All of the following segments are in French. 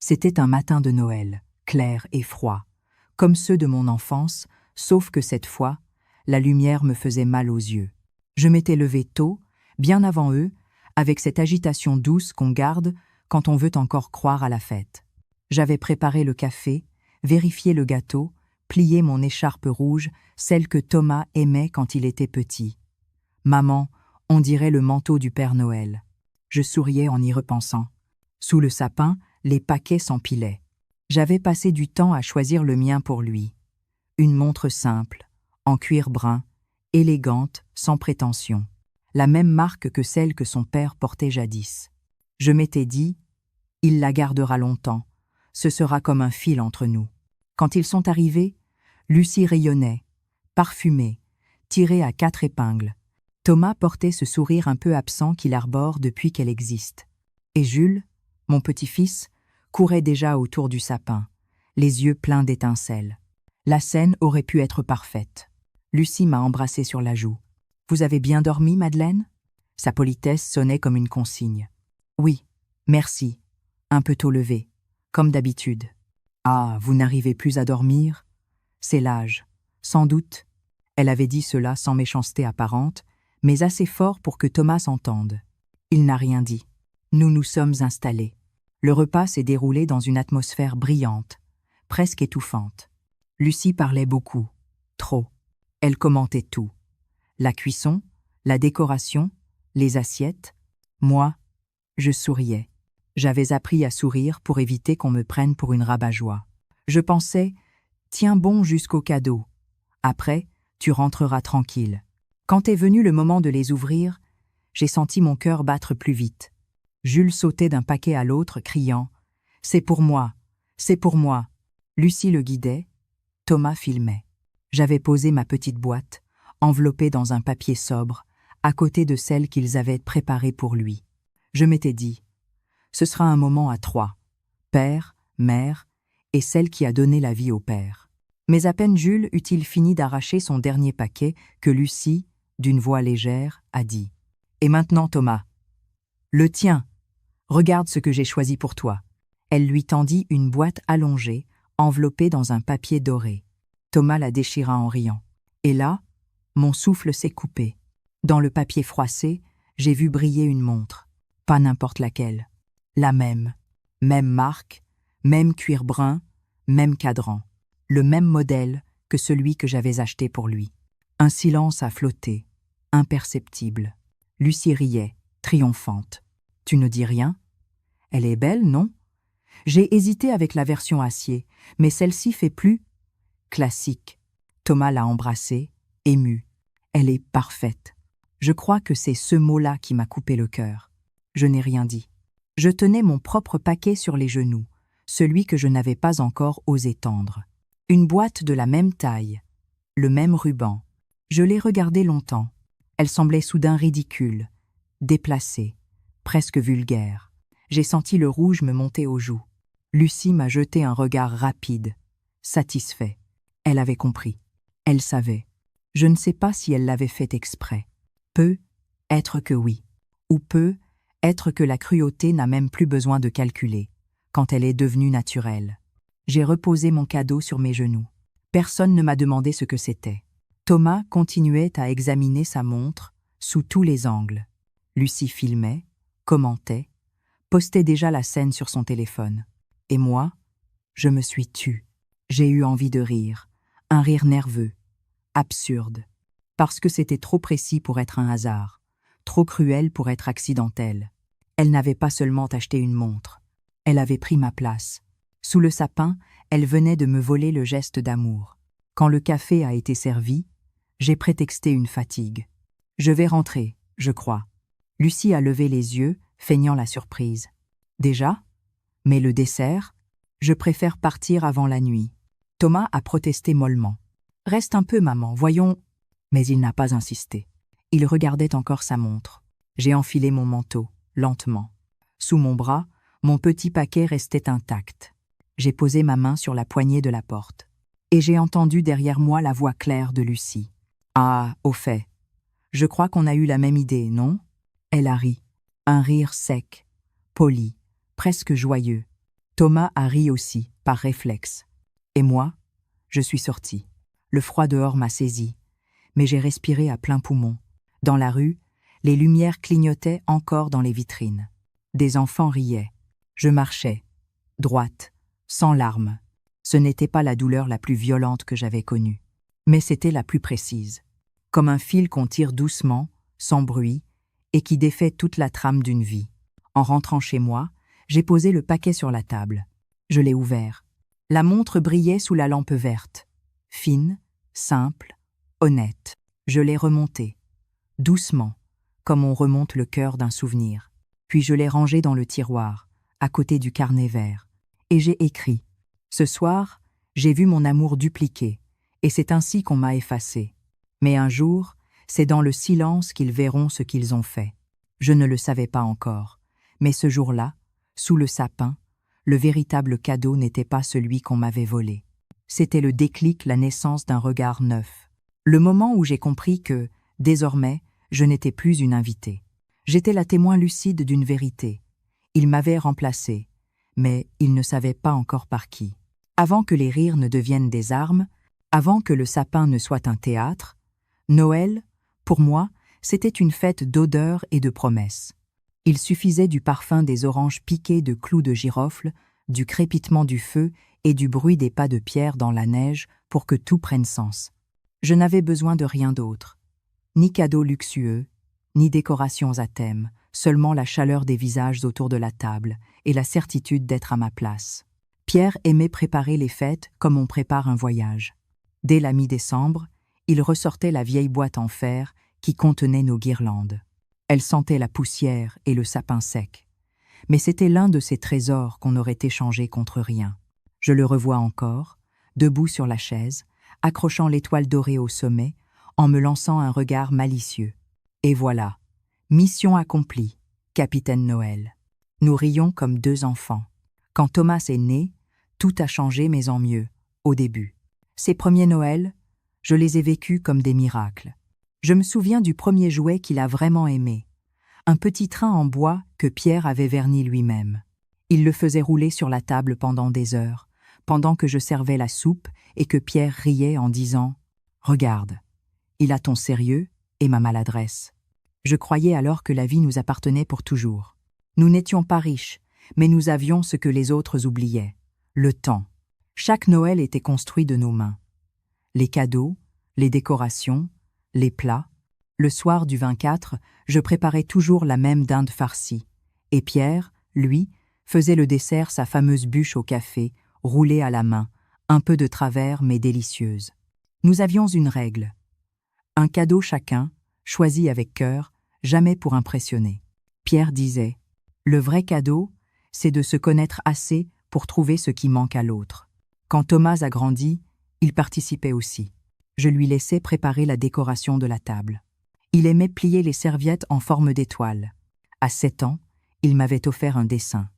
C'était un matin de Noël, clair et froid, comme ceux de mon enfance, sauf que cette fois, la lumière me faisait mal aux yeux. Je m'étais levé tôt, bien avant eux, avec cette agitation douce qu'on garde quand on veut encore croire à la fête. J'avais préparé le café, vérifié le gâteau, plié mon écharpe rouge, celle que Thomas aimait quand il était petit. Maman, on dirait le manteau du Père Noël. Je souriais en y repensant. Sous le sapin, les paquets s'empilaient. J'avais passé du temps à choisir le mien pour lui. Une montre simple, en cuir brun, élégante, sans prétention. La même marque que celle que son père portait jadis. Je m'étais dit, il la gardera longtemps, ce sera comme un fil entre nous. Quand ils sont arrivés, Lucie rayonnait, parfumée, tirée à 4 épingles. Thomas portait ce sourire un peu absent qu'il arbore depuis qu'elle existe. Et Jules, mon petit-fils, courait déjà autour du sapin, les yeux pleins d'étincelles. La scène aurait pu être parfaite. Lucie m'a embrassé sur la joue. « Vous avez bien dormi, Madeleine ?» Sa politesse sonnait comme une consigne. « Oui, merci. Un peu tôt levé, comme d'habitude. »« Ah, vous n'arrivez plus à dormir ?»« C'est l'âge. Sans doute. » Elle avait dit cela sans méchanceté apparente, mais assez fort pour que Thomas entende. Il n'a rien dit. Nous nous sommes installés. Le repas s'est déroulé dans une atmosphère brillante, presque étouffante. Lucie parlait beaucoup, trop. Elle commentait tout. La cuisson, la décoration, les assiettes. Moi, je souriais. J'avais appris à sourire pour éviter qu'on me prenne pour une rabat-joie. Je pensais, tiens bon jusqu'au cadeau. Après, tu rentreras tranquille. Quand est venu le moment de les ouvrir, j'ai senti mon cœur battre plus vite. Jules sautait d'un paquet à l'autre, criant « C'est pour moi, c'est pour moi !» Lucie le guidait, Thomas filmait. J'avais posé ma petite boîte, enveloppée dans un papier sobre, à côté de celle qu'ils avaient préparée pour lui. Je m'étais dit « Ce sera un moment à 3, père, mère et celle qui a donné la vie au père. » Mais à peine Jules eut-il fini d'arracher son dernier paquet que Lucie, d'une voix légère, a dit « Et maintenant, Thomas, le tien, regarde ce que j'ai choisi pour toi. » Elle lui tendit une boîte allongée, enveloppée dans un papier doré. Thomas la déchira en riant. Et là, mon souffle s'est coupé. Dans le papier froissé, j'ai vu briller une montre. Pas n'importe laquelle. La même. Même marque, même cuir brun, même cadran. Le même modèle que celui que j'avais acheté pour lui. Un silence a flotté, imperceptible. Lucie riait, triomphante. « Tu ne dis rien ? Elle est belle, non ? » J'ai hésité avec la version acier, mais celle-ci fait plus classique. Thomas l'a embrassée, ému. Elle est parfaite. Je crois que c'est ce mot-là qui m'a coupé le cœur. Je n'ai rien dit. Je tenais mon propre paquet sur les genoux, celui que je n'avais pas encore osé tendre. Une boîte de la même taille, le même ruban. Je l'ai regardée longtemps. Elle semblait soudain ridicule, déplacée, presque vulgaire. J'ai senti le rouge me monter aux joues. Lucie m'a jeté un regard rapide, satisfait. Elle avait compris. Elle savait. Je ne sais pas si elle l'avait fait exprès. Peut être que oui. Ou peut être que la cruauté n'a même plus besoin de calculer, quand elle est devenue naturelle. J'ai reposé mon cadeau sur mes genoux. Personne ne m'a demandé ce que c'était. Thomas continuait à examiner sa montre sous tous les angles. Lucie filmait, commentait, postait déjà la scène sur son téléphone. Et moi, je me suis tue. J'ai eu envie de rire, un rire nerveux, absurde, parce que c'était trop précis pour être un hasard, trop cruel pour être accidentel. Elle n'avait pas seulement acheté une montre, elle avait pris ma place. Sous le sapin, elle venait de me voler le geste d'amour. Quand le café a été servi, j'ai prétexté une fatigue. Je vais rentrer, je crois. Lucie a levé les yeux, feignant la surprise. Déjà ? Mais le dessert ? Je préfère partir avant la nuit. Thomas a protesté mollement. Reste un peu, maman, voyons. Mais il n'a pas insisté. Il regardait encore sa montre. J'ai enfilé mon manteau, lentement. Sous mon bras, mon petit paquet restait intact. J'ai posé ma main sur la poignée de la porte. Et j'ai entendu derrière moi la voix claire de Lucie. « Ah, au fait, je crois qu'on a eu la même idée, non ?» Elle a ri. Un rire sec, poli, presque joyeux. Thomas a ri aussi, par réflexe. Et moi, je suis sortie. Le froid dehors m'a saisi, mais j'ai respiré à plein poumon. Dans la rue, les lumières clignotaient encore dans les vitrines. Des enfants riaient. Je marchais, droite, sans larmes. Ce n'était pas la douleur la plus violente que j'avais connue, mais c'était la plus précise. Comme un fil qu'on tire doucement, sans bruit, et qui défait toute la trame d'une vie. En rentrant chez moi, j'ai posé le paquet sur la table. Je l'ai ouvert. La montre brillait sous la lampe verte. Fine, simple, honnête. Je l'ai remontée, doucement, comme on remonte le cœur d'un souvenir. Puis je l'ai rangée dans le tiroir, à côté du carnet vert. Et j'ai écrit. Ce soir, j'ai vu mon amour dupliqué, et c'est ainsi qu'on m'a effacé. Mais un jour, c'est dans le silence qu'ils verront ce qu'ils ont fait. Je ne le savais pas encore, mais ce jour-là, sous le sapin, le véritable cadeau n'était pas celui qu'on m'avait volé. C'était le déclic, la naissance d'un regard neuf. Le moment où j'ai compris que, désormais, je n'étais plus une invitée. J'étais la témoin lucide d'une vérité. Il m'avait remplacée, mais il ne savait pas encore par qui. Avant que les rires ne deviennent des armes, avant que le sapin ne soit un théâtre, Noël, pour moi, c'était une fête d'odeurs et de promesses. Il suffisait du parfum des oranges piquées de clous de girofle, du crépitement du feu et du bruit des pas de pierre dans la neige pour que tout prenne sens. Je n'avais besoin de rien d'autre. Ni cadeaux luxueux, ni décorations à thème, seulement la chaleur des visages autour de la table et la certitude d'être à ma place. Pierre aimait préparer les fêtes comme on prépare un voyage. Dès la mi-décembre, il ressortait la vieille boîte en fer qui contenait nos guirlandes. Elle sentait la poussière et le sapin sec. Mais c'était l'un de ces trésors qu'on aurait échangé contre rien. Je le revois encore, debout sur la chaise, accrochant l'étoile dorée au sommet, en me lançant un regard malicieux. Et voilà, mission accomplie, Capitaine Noël. Nous rions comme deux enfants. Quand Thomas est né, tout a changé mais en mieux, au début. Ses premiers Noëls, je les ai vécus comme des miracles. Je me souviens du premier jouet qu'il a vraiment aimé. Un petit train en bois que Pierre avait verni lui-même. Il le faisait rouler sur la table pendant des heures, pendant que je servais la soupe et que Pierre riait en disant « Regarde, il a ton sérieux et ma maladresse. » Je croyais alors que la vie nous appartenait pour toujours. Nous n'étions pas riches, mais nous avions ce que les autres oubliaient, le temps. Chaque Noël était construit de nos mains. Les cadeaux, les décorations, les plats. Le soir du 24, je préparais toujours la même dinde farcie. Et Pierre, lui, faisait le dessert, sa fameuse bûche au café, roulée à la main, un peu de travers mais délicieuse. Nous avions une règle. Un cadeau chacun, choisi avec cœur, jamais pour impressionner. Pierre disait « Le vrai cadeau, c'est de se connaître assez pour trouver ce qui manque à l'autre. » Quand Thomas a grandi, il participait aussi. Je lui laissais préparer la décoration de la table. Il aimait plier les serviettes en forme d'étoile. À 7 ans, il m'avait offert un dessin.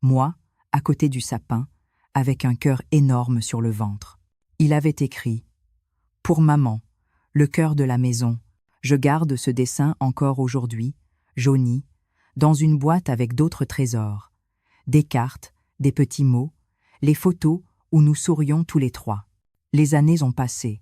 Moi, à côté du sapin, avec un cœur énorme sur le ventre. Il avait écrit « Pour maman, le cœur de la maison. » Je garde ce dessin encore aujourd'hui, jauni, dans une boîte avec d'autres trésors. Des cartes, des petits mots, les photos où nous sourions tous les trois. Les années ont passé,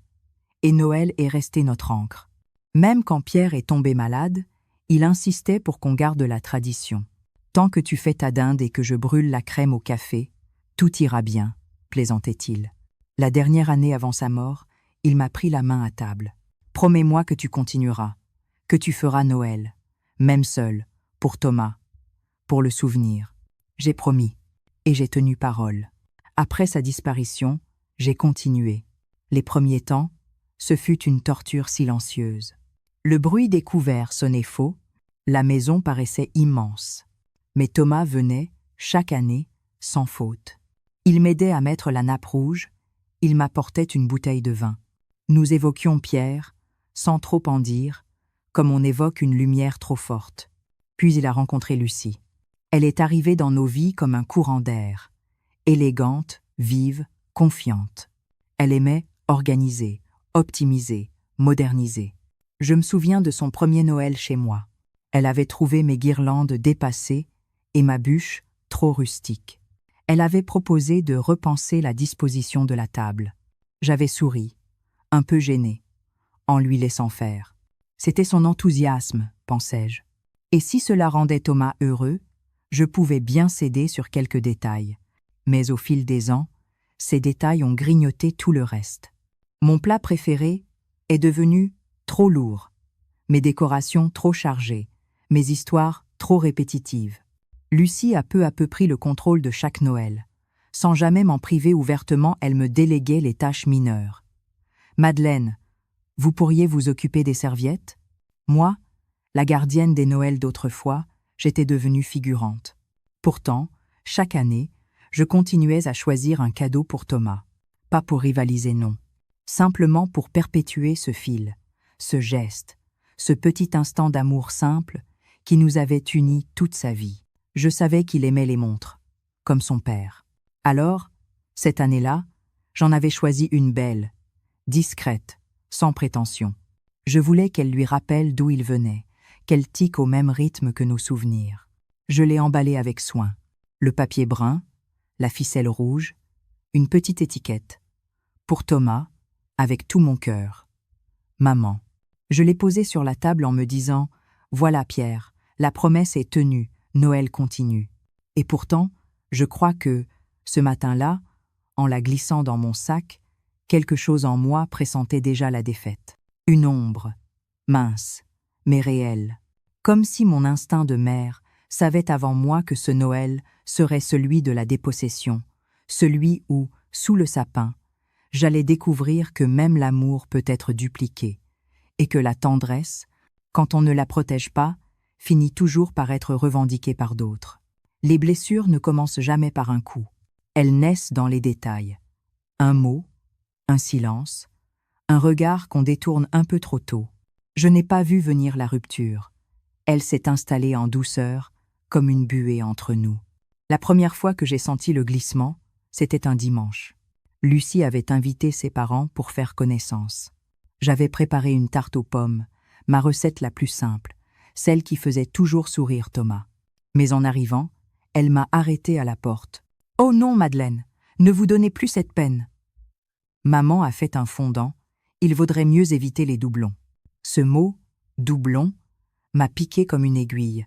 et Noël est resté notre ancre. Même quand Pierre est tombé malade, il insistait pour qu'on garde la tradition. Tant que tu fais ta dinde et que je brûle la crème au café, tout ira bien, plaisantait-il. La dernière année avant sa mort, il m'a pris la main à table. Promets-moi que tu continueras, que tu feras Noël, même seul, pour Thomas, pour le souvenir. J'ai promis, et j'ai tenu parole. Après sa disparition, j'ai continué. Les premiers temps, ce fut une torture silencieuse. Le bruit des couverts sonnait faux, la maison paraissait immense. Mais Thomas venait, chaque année, sans faute. Il m'aidait à mettre la nappe rouge, il m'apportait une bouteille de vin. Nous évoquions Pierre, sans trop en dire, comme on évoque une lumière trop forte. Puis il a rencontré Lucie. Elle est arrivée dans nos vies comme un courant d'air, élégante, vive, confiante. Elle aimait organiser, optimiser, moderniser. Je me souviens de son premier Noël chez moi. Elle avait trouvé mes guirlandes dépassées et ma bûche trop rustique. Elle avait proposé de repenser la disposition de la table. J'avais souri, un peu gêné, en lui laissant faire. C'était son enthousiasme, pensais-je. Et si cela rendait Thomas heureux, je pouvais bien céder sur quelques détails. Mais au fil des ans, ces détails ont grignoté tout le reste. Mon plat préféré est devenu trop lourd, mes décorations trop chargées, mes histoires trop répétitives. Lucie a peu à peu pris le contrôle de chaque Noël. Sans jamais m'en priver ouvertement, elle me déléguait les tâches mineures. « Madeleine, vous pourriez vous occuper des serviettes ?» Moi, la gardienne des Noëls d'autrefois, j'étais devenue figurante. Pourtant, chaque année, je continuais à choisir un cadeau pour Thomas. Pas pour rivaliser, non. Simplement pour perpétuer ce fil, ce geste, ce petit instant d'amour simple qui nous avait unis toute sa vie. Je savais qu'il aimait les montres, comme son père. Alors, cette année-là, j'en avais choisi une belle, discrète, sans prétention. Je voulais qu'elle lui rappelle d'où il venait, qu'elle tique au même rythme que nos souvenirs. Je l'ai emballée avec soin. Le papier brun, la ficelle rouge, une petite étiquette. Pour Thomas, avec tout mon cœur. Maman. Je l'ai posée sur la table en me disant « Voilà Pierre, la promesse est tenue, Noël continue. » Et pourtant, je crois que, ce matin-là, en la glissant dans mon sac, quelque chose en moi pressentait déjà la défaite. Une ombre, mince, mais réelle. Comme si mon instinct de mère savait avant moi que ce Noël serait celui de la dépossession, celui où, sous le sapin, j'allais découvrir que même l'amour peut être dupliqué, et que la tendresse, quand on ne la protège pas, finit toujours par être revendiquée par d'autres. Les blessures ne commencent jamais par un coup. Elles naissent dans les détails. Un mot, un silence, un regard qu'on détourne un peu trop tôt. Je n'ai pas vu venir la rupture. Elle s'est installée en douceur, comme une buée entre nous. La première fois que j'ai senti le glissement, c'était un dimanche. Lucie avait invité ses parents pour faire connaissance. J'avais préparé une tarte aux pommes, ma recette la plus simple, celle qui faisait toujours sourire Thomas. Mais en arrivant, elle m'a arrêtée à la porte. « Oh non, Madeleine, ne vous donnez plus cette peine. » Maman a fait un fondant, il vaudrait mieux éviter les doublons. Ce mot, doublon, m'a piqué comme une aiguille.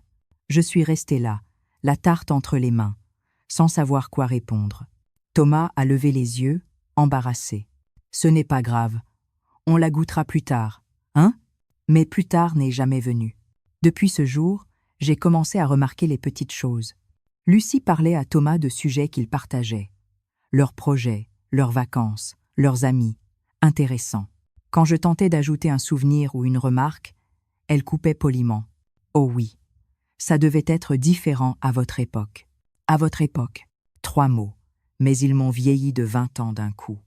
Je suis restée là, la tarte entre les mains, sans savoir quoi répondre. Thomas a levé les yeux, embarrassé. « Ce n'est pas grave, on la goûtera plus tard, hein ?» Mais plus tard n'est jamais venu. Depuis ce jour, j'ai commencé à remarquer les petites choses. Lucie parlait à Thomas de sujets qu'il partageait. Leurs projets, leurs vacances, leurs amis, intéressants. Quand je tentais d'ajouter un souvenir ou une remarque, elle coupait poliment. « Oh oui, ça devait être différent à votre époque. » À votre époque. 3 mots, mais ils m'ont vieilli de 20 ans d'un coup.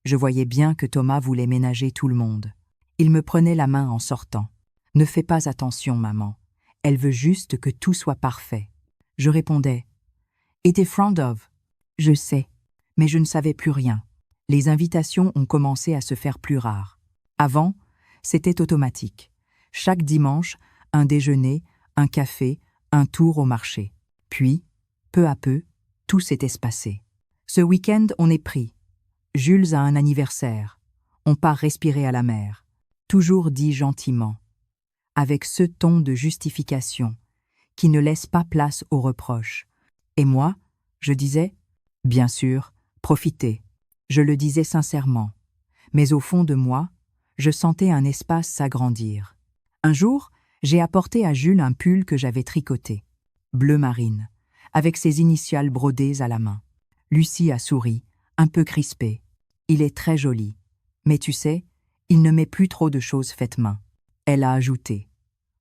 Je voyais bien que Thomas voulait ménager tout le monde. Il me prenait la main en sortant. « Ne fais pas attention, maman. Elle veut juste que tout soit parfait. » Je répondais. « It is frowned of. » Je sais, mais je ne savais plus rien. Les invitations ont commencé à se faire plus rares. Avant, c'était automatique. Chaque dimanche, un déjeuner, un café, un tour au marché. Puis, peu à peu, tout s'est espacé. Ce week-end, on est pris. Jules a un anniversaire. On part respirer à la mer. Toujours dit gentiment, avec ce ton de justification qui ne laisse pas place aux reproches. Et moi, je disais, bien sûr, profitez. Je le disais sincèrement, mais au fond de moi, je sentais un espace s'agrandir. Un jour, j'ai apporté à Jules un pull que j'avais tricoté, bleu marine, avec ses initiales brodées à la main. Lucie a souri, un peu crispée. Il est très joli, mais tu sais, il ne met plus trop de choses faites main. Elle a ajouté,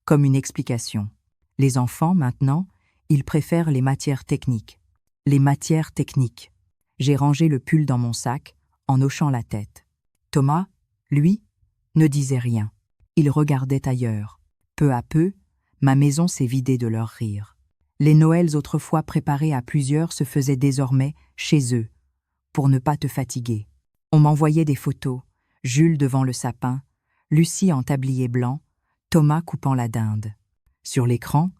comme une explication. Les enfants, maintenant, ils préfèrent les matières techniques. Les matières techniques. J'ai rangé le pull dans mon sac, en hochant la tête. Thomas, lui, ne disait rien. Il regardait ailleurs. Peu à peu, ma maison s'est vidée de leur rire. Les Noëls autrefois préparés à plusieurs se faisaient désormais chez eux, pour ne pas te fatiguer. On m'envoyait des photos, Jules devant le sapin, Lucie en tablier blanc, Thomas coupant la dinde. Sur l'écran,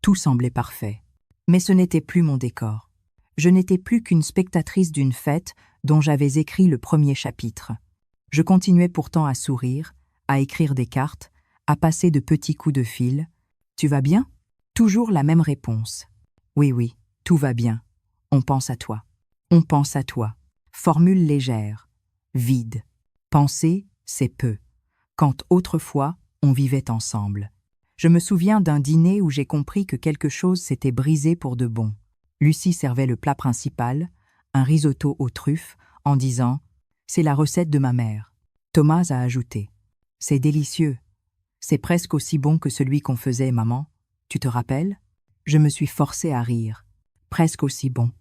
tout semblait parfait. Mais ce n'était plus mon décor. Je n'étais plus qu'une spectatrice d'une fête dont j'avais écrit le premier chapitre. Je continuais pourtant à sourire, à écrire des cartes, à passer de petits coups de fil. « Tu vas bien ?» Toujours la même réponse. « Oui, oui, tout va bien. On pense à toi. On pense à toi. » Formule légère, vide. Penser, c'est peu. Quand autrefois, on vivait ensemble. Je me souviens d'un dîner où j'ai compris que quelque chose s'était brisé pour de bon. Lucie servait le plat principal, un risotto aux truffes, en disant « C'est la recette de ma mère ». Thomas a ajouté « C'est délicieux. C'est presque aussi bon que celui qu'on faisait, maman. Tu te rappelles ?» Je me suis forcée à rire. Presque aussi bon.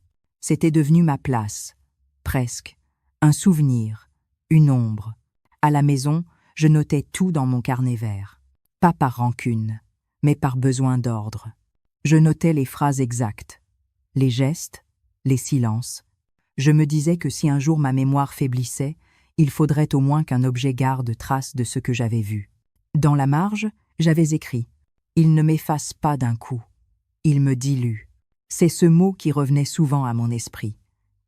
C'était devenu ma place. Presque. Un souvenir. Une ombre. À la maison, je notais tout dans mon carnet vert. Pas par rancune, mais par besoin d'ordre. Je notais les phrases exactes, les gestes, les silences. Je me disais que si un jour ma mémoire faiblissait, il faudrait au moins qu'un objet garde trace de ce que j'avais vu. Dans la marge, j'avais écrit « Il ne m'efface pas d'un coup. Il me dilue. » C'est ce mot qui revenait souvent à mon esprit.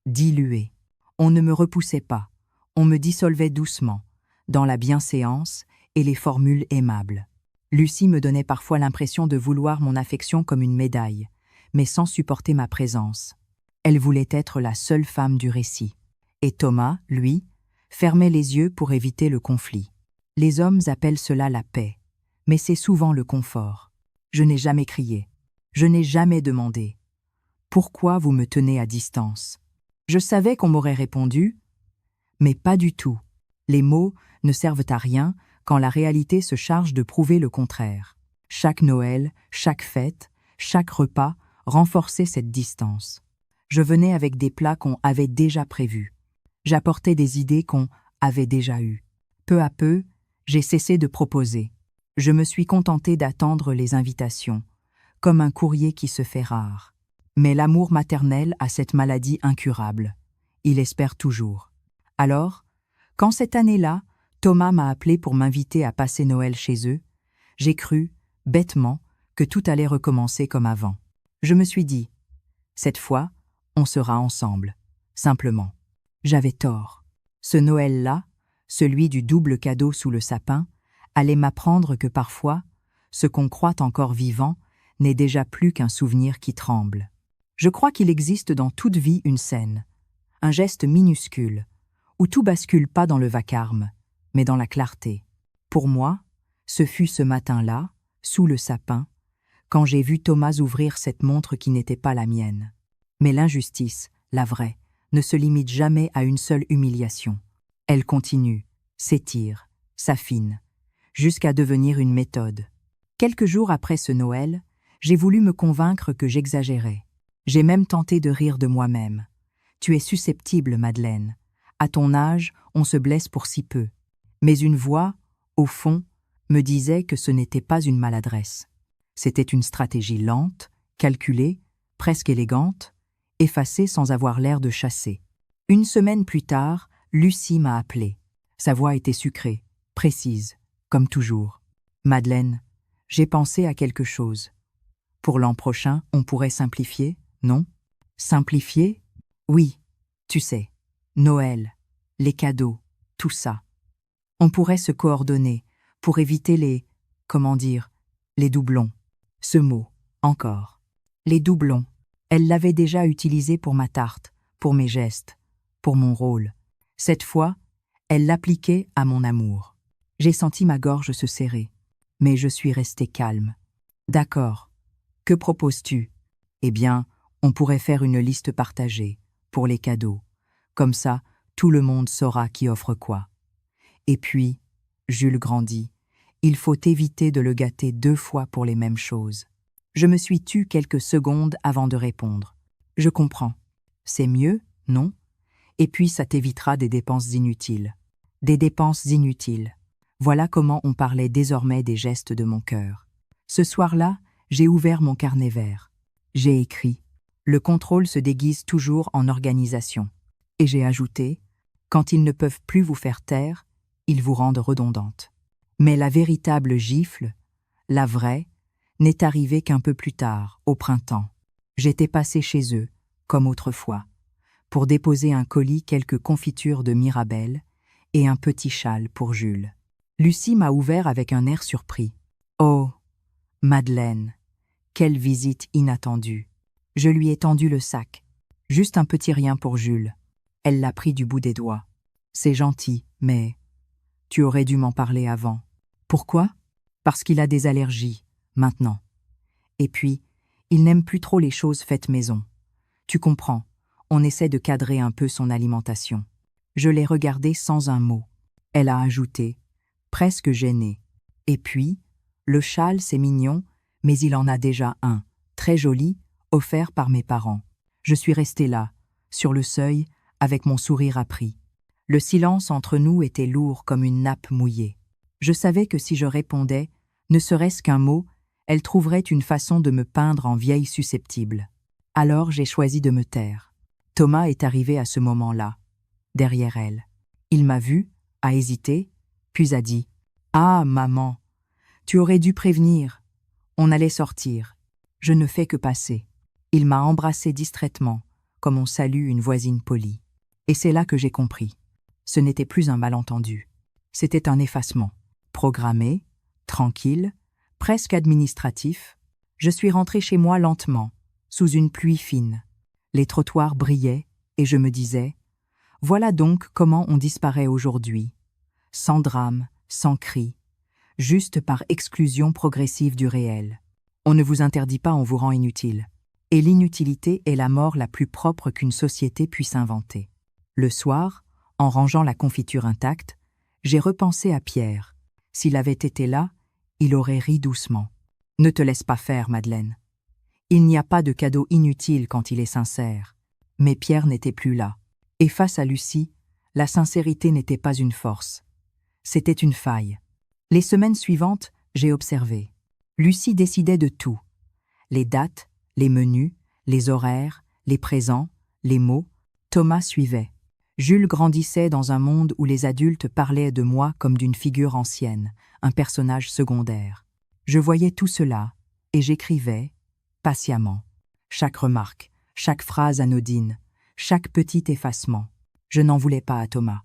Diluer. On ne me repoussait pas. On me dissolvait doucement, dans la bienséance et les formules aimables. Lucie me donnait parfois l'impression de vouloir mon affection comme une médaille, mais sans supporter ma présence. Elle voulait être la seule femme du récit. Et Thomas, lui, fermait les yeux pour éviter le conflit. Les hommes appellent cela la paix, mais c'est souvent le confort. Je n'ai jamais crié. Je n'ai jamais demandé. Pourquoi vous me tenez à distance? Je savais qu'on m'aurait répondu, mais pas du tout. Les mots ne servent à rien quand la réalité se charge de prouver le contraire. Chaque Noël, chaque fête, chaque repas renforçait cette distance. Je venais avec des plats qu'on avait déjà prévus. J'apportais des idées qu'on avait déjà eues. Peu à peu, j'ai cessé de proposer. Je me suis contentée d'attendre les invitations, comme un courrier qui se fait rare. Mais l'amour maternel a cette maladie incurable. Il espère toujours. Alors, quand cette année-là, Thomas m'a appelé pour m'inviter à passer Noël chez eux, j'ai cru, bêtement, que tout allait recommencer comme avant. Je me suis dit, cette fois, on sera ensemble, simplement. J'avais tort. Ce Noël-là, celui du double cadeau sous le sapin, allait m'apprendre que parfois, ce qu'on croit encore vivant n'est déjà plus qu'un souvenir qui tremble. Je crois qu'il existe dans toute vie une scène, un geste minuscule, où tout bascule pas dans le vacarme, mais dans la clarté. Pour moi, ce fut ce matin-là, sous le sapin, quand j'ai vu Thomas ouvrir cette montre qui n'était pas la mienne. Mais l'injustice, la vraie, ne se limite jamais à une seule humiliation. Elle continue, s'étire, s'affine, jusqu'à devenir une méthode. Quelques jours après ce Noël, j'ai voulu me convaincre que j'exagérais. J'ai même tenté de rire de moi-même. Tu es susceptible, Madeleine. À ton âge, on se blesse pour si peu. Mais une voix, au fond, me disait que ce n'était pas une maladresse. C'était une stratégie lente, calculée, presque élégante, effacée sans avoir l'air de chasser. Une semaine plus tard, Lucie m'a appelé. Sa voix était sucrée, précise, comme toujours. « Madeleine, j'ai pensé à quelque chose. Pour l'an prochain, on pourrait simplifier, non ? » Simplifier ? Oui, tu sais, Noël, les cadeaux, tout ça. On pourrait se coordonner pour éviter les, les doublons. Ce mot, encore. Les doublons. Elle l'avait déjà utilisé pour ma tarte, pour mes gestes, pour mon rôle. Cette fois, elle l'appliquait à mon amour. J'ai senti ma gorge se serrer, mais je suis restée calme. D'accord. Que proposes-tu ? Eh bien, on pourrait faire une liste partagée, pour les cadeaux. Comme ça, tout le monde saura qui offre quoi. Et puis, Jules grandit, il faut éviter de le gâter 2 fois pour les mêmes choses. Je me suis tue quelques secondes avant de répondre. Je comprends. C'est mieux, non ? Et puis ça t'évitera des dépenses inutiles. Des dépenses inutiles. Voilà comment on parlait désormais des gestes de mon cœur. Ce soir-là, j'ai ouvert mon carnet vert. J'ai écrit. Le contrôle se déguise toujours en organisation. Et j'ai ajouté, quand ils ne peuvent plus vous faire taire, ils vous rendent redondante. Mais la véritable gifle, la vraie, n'est arrivée qu'un peu plus tard, au printemps. J'étais passée chez eux, comme autrefois, pour déposer un colis, quelques confitures de Mirabelle et un petit châle pour Jules. Lucie m'a ouvert avec un air surpris. « Oh, Madeleine, quelle visite inattendue !» Je lui ai tendu le sac. Juste un petit rien pour Jules. Elle l'a pris du bout des doigts. « C'est gentil, mais tu aurais dû m'en parler avant. » « Pourquoi ? » « Parce qu'il a des allergies, maintenant. Et puis, il n'aime plus trop les choses faites maison. Tu comprends, on essaie de cadrer un peu son alimentation. » Je l'ai regardée sans un mot. Elle a ajouté, presque gênée. « Et puis, le châle, c'est mignon, mais il en a déjà un, très joli, offert par mes parents. » Je suis restée là, sur le seuil, avec mon sourire appris. Le silence entre nous était lourd comme une nappe mouillée. Je savais que si je répondais, ne serait-ce qu'un mot, elle trouverait une façon de me peindre en vieille susceptible. Alors j'ai choisi de me taire. Thomas est arrivé à ce moment-là, derrière elle. Il m'a vue, a hésité, puis a dit « Ah, maman, tu aurais dû prévenir. On allait sortir. » Je ne fais que passer. Il m'a embrassée distraitement, comme on salue une voisine polie. Et c'est là que j'ai compris. Ce n'était plus un malentendu. C'était un effacement. Programmé, tranquille, presque administratif, je suis rentré chez moi lentement, sous une pluie fine. Les trottoirs brillaient et je me disais « Voilà donc comment on disparaît aujourd'hui, sans drame, sans cri, juste par exclusion progressive du réel. On ne vous interdit pas, on vous rend inutile. Et l'inutilité est la mort la plus propre qu'une société puisse inventer. » Le soir, en rangeant la confiture intacte, j'ai repensé à Pierre. S'il avait été là, il aurait ri doucement. « Ne te laisse pas faire, Madeleine. Il n'y a pas de cadeau inutile quand il est sincère. » Mais Pierre n'était plus là. Et face à Lucie, la sincérité n'était pas une force. C'était une faille. Les semaines suivantes, j'ai observé. Lucie décidait de tout. Les dates, les menus, les horaires, les présents, les mots. Thomas suivait. Jules grandissait dans un monde où les adultes parlaient de moi comme d'une figure ancienne, un personnage secondaire. Je voyais tout cela, et j'écrivais, patiemment, chaque remarque, chaque phrase anodine, chaque petit effacement. Je n'en voulais pas à Thomas.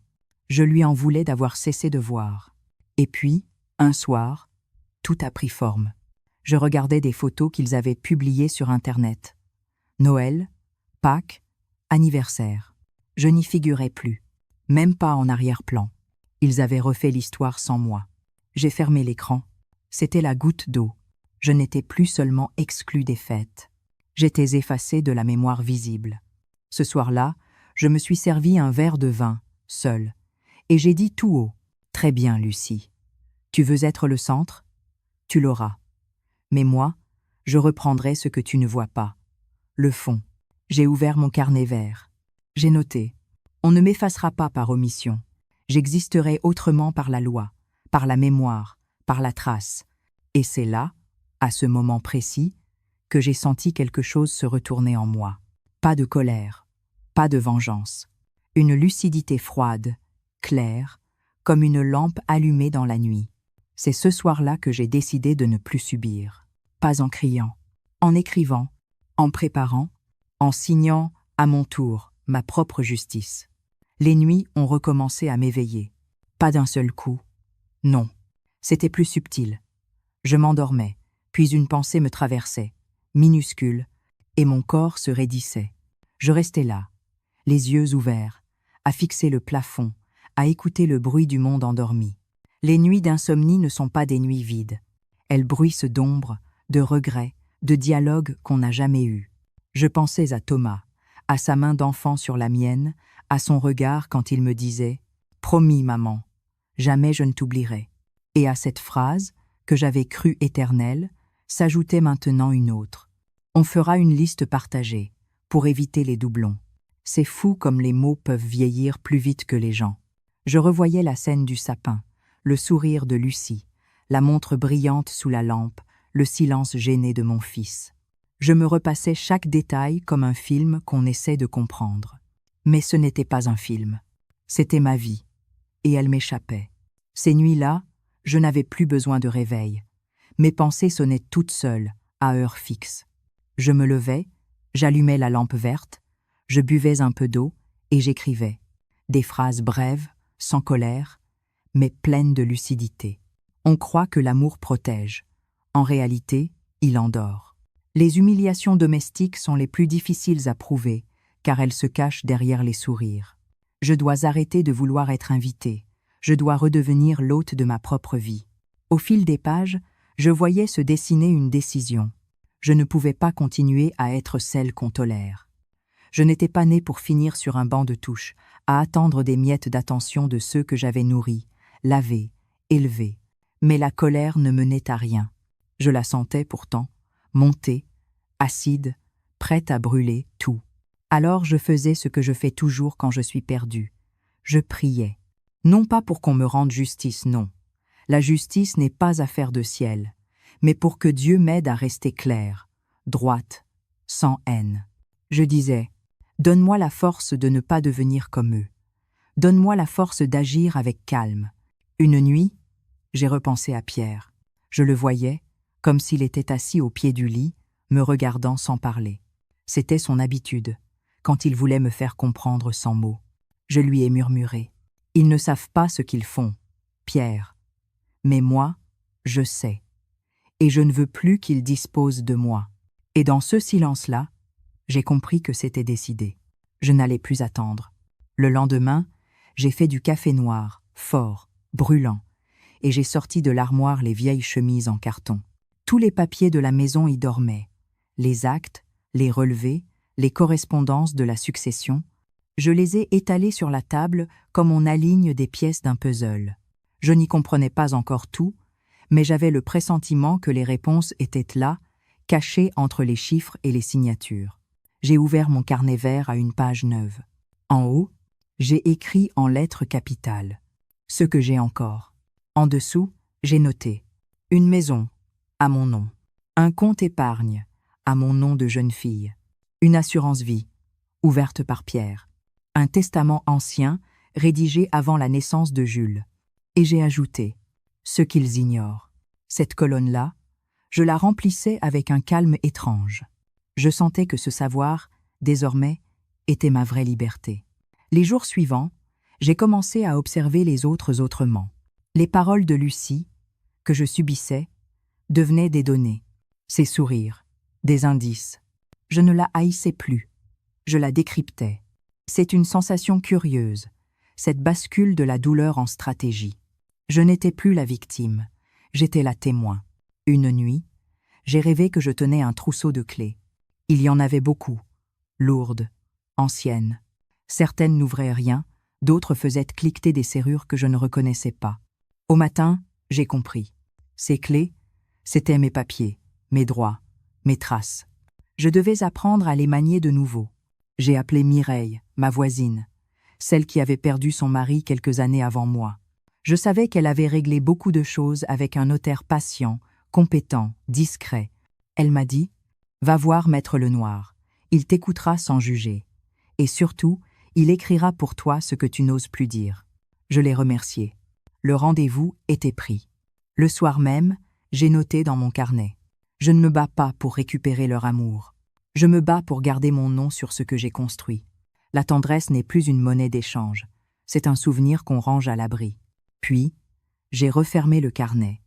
Je lui en voulais d'avoir cessé de voir. Et puis, un soir, tout a pris forme. Je regardais des photos qu'ils avaient publiées sur Internet. Noël, Pâques, anniversaire. Je n'y figurais plus, même pas en arrière-plan. Ils avaient refait l'histoire sans moi. J'ai fermé l'écran. C'était la goutte d'eau. Je n'étais plus seulement exclue des fêtes. J'étais effacée de la mémoire visible. Ce soir-là, je me suis servi un verre de vin, seul, et j'ai dit tout haut, « Très bien, Lucie. Tu veux être le centre ? Tu l'auras. Mais moi, je reprendrai ce que tu ne vois pas. Le fond. » J'ai ouvert mon carnet vert. J'ai noté. On ne m'effacera pas par omission. J'existerai autrement par la loi, par la mémoire, par la trace. Et c'est là, à ce moment précis, que j'ai senti quelque chose se retourner en moi. Pas de colère, pas de vengeance. Une lucidité froide, claire, comme une lampe allumée dans la nuit. C'est ce soir-là que j'ai décidé de ne plus subir. Pas en criant, en écrivant, en préparant, en signant, à mon tour, ma propre justice. Les nuits ont recommencé à m'éveiller. Pas d'un seul coup. Non, c'était plus subtil. Je m'endormais, puis une pensée me traversait, minuscule, et mon corps se raidissait. Je restais là, les yeux ouverts, à fixer le plafond, à écouter le bruit du monde endormi. Les nuits d'insomnie ne sont pas des nuits vides. Elles bruissent d'ombre, de regrets, de dialogues qu'on n'a jamais eus. Je pensais à Thomas, à sa main d'enfant sur la mienne, à son regard quand il me disait « Promis, maman, jamais je ne t'oublierai ». Et à cette phrase, que j'avais crue éternelle, s'ajoutait maintenant une autre. On fera une liste partagée, pour éviter les doublons. C'est fou comme les mots peuvent vieillir plus vite que les gens. Je revoyais la scène du sapin, le sourire de Lucie, la montre brillante sous la lampe, le silence gêné de mon fils. Je me repassais chaque détail comme un film qu'on essaie de comprendre. Mais ce n'était pas un film. C'était ma vie. Et elle m'échappait. Ces nuits-là, je n'avais plus besoin de réveil. Mes pensées sonnaient toutes seules, à heure fixe. Je me levais, j'allumais la lampe verte, Je buvais un peu d'eau et j'écrivais. Des phrases brèves, sans colère, mais pleines de lucidité. On croit que l'amour protège. En réalité, il endort. Les humiliations domestiques sont les plus difficiles à prouver, car elles se cachent derrière les sourires. Je dois arrêter de vouloir être invitée. Je dois redevenir l'hôte de ma propre vie. Au fil des pages, je voyais se dessiner une décision. Je ne pouvais pas continuer à être celle qu'on tolère. Je n'étais pas née pour finir sur un banc de touche, à attendre des miettes d'attention de ceux que j'avais nourris, lavés, élevés. Mais la colère ne menait à rien. Je la sentais pourtant, montée, acide, prête à brûler tout. Alors je faisais ce que je fais toujours quand je suis perdue. Je priais. Non pas pour qu'on me rende justice, non. La justice n'est pas affaire de ciel, mais pour que Dieu m'aide à rester claire, droite, sans haine. Je disais, donne-moi la force de ne pas devenir comme eux. Donne-moi la force d'agir avec calme. Une nuit, j'ai repensé à Pierre. Je le voyais, comme s'il était assis au pied du lit, me regardant sans parler. C'était son habitude, quand il voulait me faire comprendre sans mots. Je lui ai murmuré. Ils ne savent pas ce qu'ils font, Pierre. Mais moi, je sais. Et je ne veux plus qu'ils disposent de moi. Et dans ce silence-là, j'ai compris que c'était décidé. Je n'allais plus attendre. Le lendemain, j'ai fait du café noir, fort, brûlant, et j'ai sorti de l'armoire les vieilles chemises en carton. Tous les papiers de la maison y dormaient. Les actes, les relevés, les correspondances de la succession. Je les ai étalés sur la table comme on aligne des pièces d'un puzzle. Je n'y comprenais pas encore tout, mais j'avais le pressentiment que les réponses étaient là, cachées entre les chiffres et les signatures. J'ai ouvert mon carnet vert à une page neuve. En haut, j'ai écrit en lettres capitales. Ce que j'ai encore. En dessous, j'ai noté. Une maison, à mon nom. Un compte épargne, à mon nom de jeune fille. Une assurance vie, ouverte par Pierre. Un testament ancien, rédigé avant la naissance de Jules. Et j'ai ajouté ce qu'ils ignorent. Cette colonne-là, je la remplissais avec un calme étrange. Je sentais que ce savoir, désormais, était ma vraie liberté. Les jours suivants, j'ai commencé à observer les autres autrement. Les paroles de Lucie, que je subissais, devenaient des données, ses sourires, des indices. Je ne la haïssais plus, je la décryptais. C'est une sensation curieuse, cette bascule de la douleur en stratégie. Je n'étais plus la victime, j'étais la témoin. Une nuit, j'ai rêvé que je tenais un trousseau de clés. Il y en avait beaucoup, lourdes, anciennes. Certaines n'ouvraient rien, d'autres faisaient cliqueter des serrures que je ne reconnaissais pas. Au matin, j'ai compris. Ces clés, c'étaient mes papiers, mes droits, mes traces. Je devais apprendre à les manier de nouveau. J'ai appelé Mireille, ma voisine, celle qui avait perdu son mari quelques années avant moi. Je savais qu'elle avait réglé beaucoup de choses avec un notaire patient, compétent, discret. Elle m'a dit « Va voir Maître Lenoir, il t'écoutera sans juger. Et surtout, il écrira pour toi ce que tu n'oses plus dire. » Je l'ai remercié. Le rendez-vous était pris. Le soir même, j'ai noté dans mon carnet. Je ne me bats pas pour récupérer leur amour. Je me bats pour garder mon nom sur ce que j'ai construit. La tendresse n'est plus une monnaie d'échange. C'est un souvenir qu'on range à l'abri. Puis, j'ai refermé le carnet.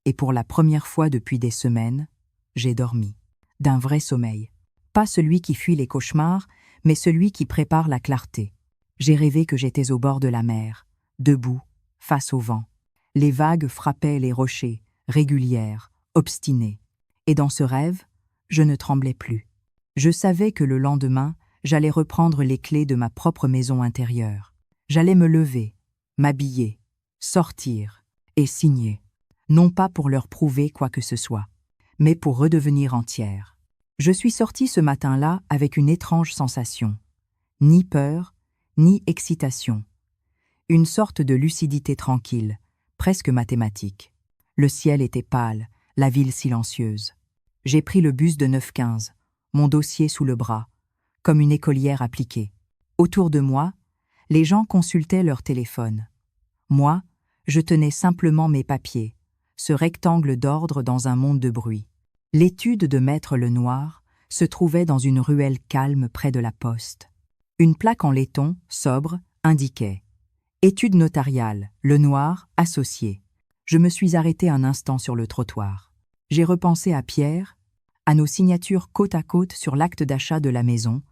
Et pour la première fois depuis des semaines, j'ai dormi. D'un vrai sommeil. Pas celui qui fuit les cauchemars, mais celui qui prépare la clarté. J'ai rêvé que j'étais au bord de la mer, debout, face au vent. Les vagues frappaient les rochers, régulières, obstinées. Et dans ce rêve, je ne tremblais plus. Je savais que le lendemain, j'allais reprendre les clés de ma propre maison intérieure. J'allais me lever, m'habiller, sortir et signer. Non pas pour leur prouver quoi que ce soit, mais pour redevenir entière. Je suis sortie ce matin-là avec une étrange sensation. Ni peur, ni excitation. Une sorte de lucidité tranquille, presque mathématique. Le ciel était pâle, la ville silencieuse. J'ai pris le bus de 9h15, mon dossier sous le bras, comme une écolière appliquée. Autour de moi, les gens consultaient leur téléphone. Moi, je tenais simplement mes papiers, ce rectangle d'ordre dans un monde de bruit. L'étude de Maître Lenoir se trouvait dans une ruelle calme près de la poste. Une plaque en laiton, sobre, indiquait « Étude notariale, le noir, associé ». Je me suis arrêté un instant sur le trottoir. J'ai repensé à Pierre, à nos signatures côte à côte sur l'acte d'achat de la maison,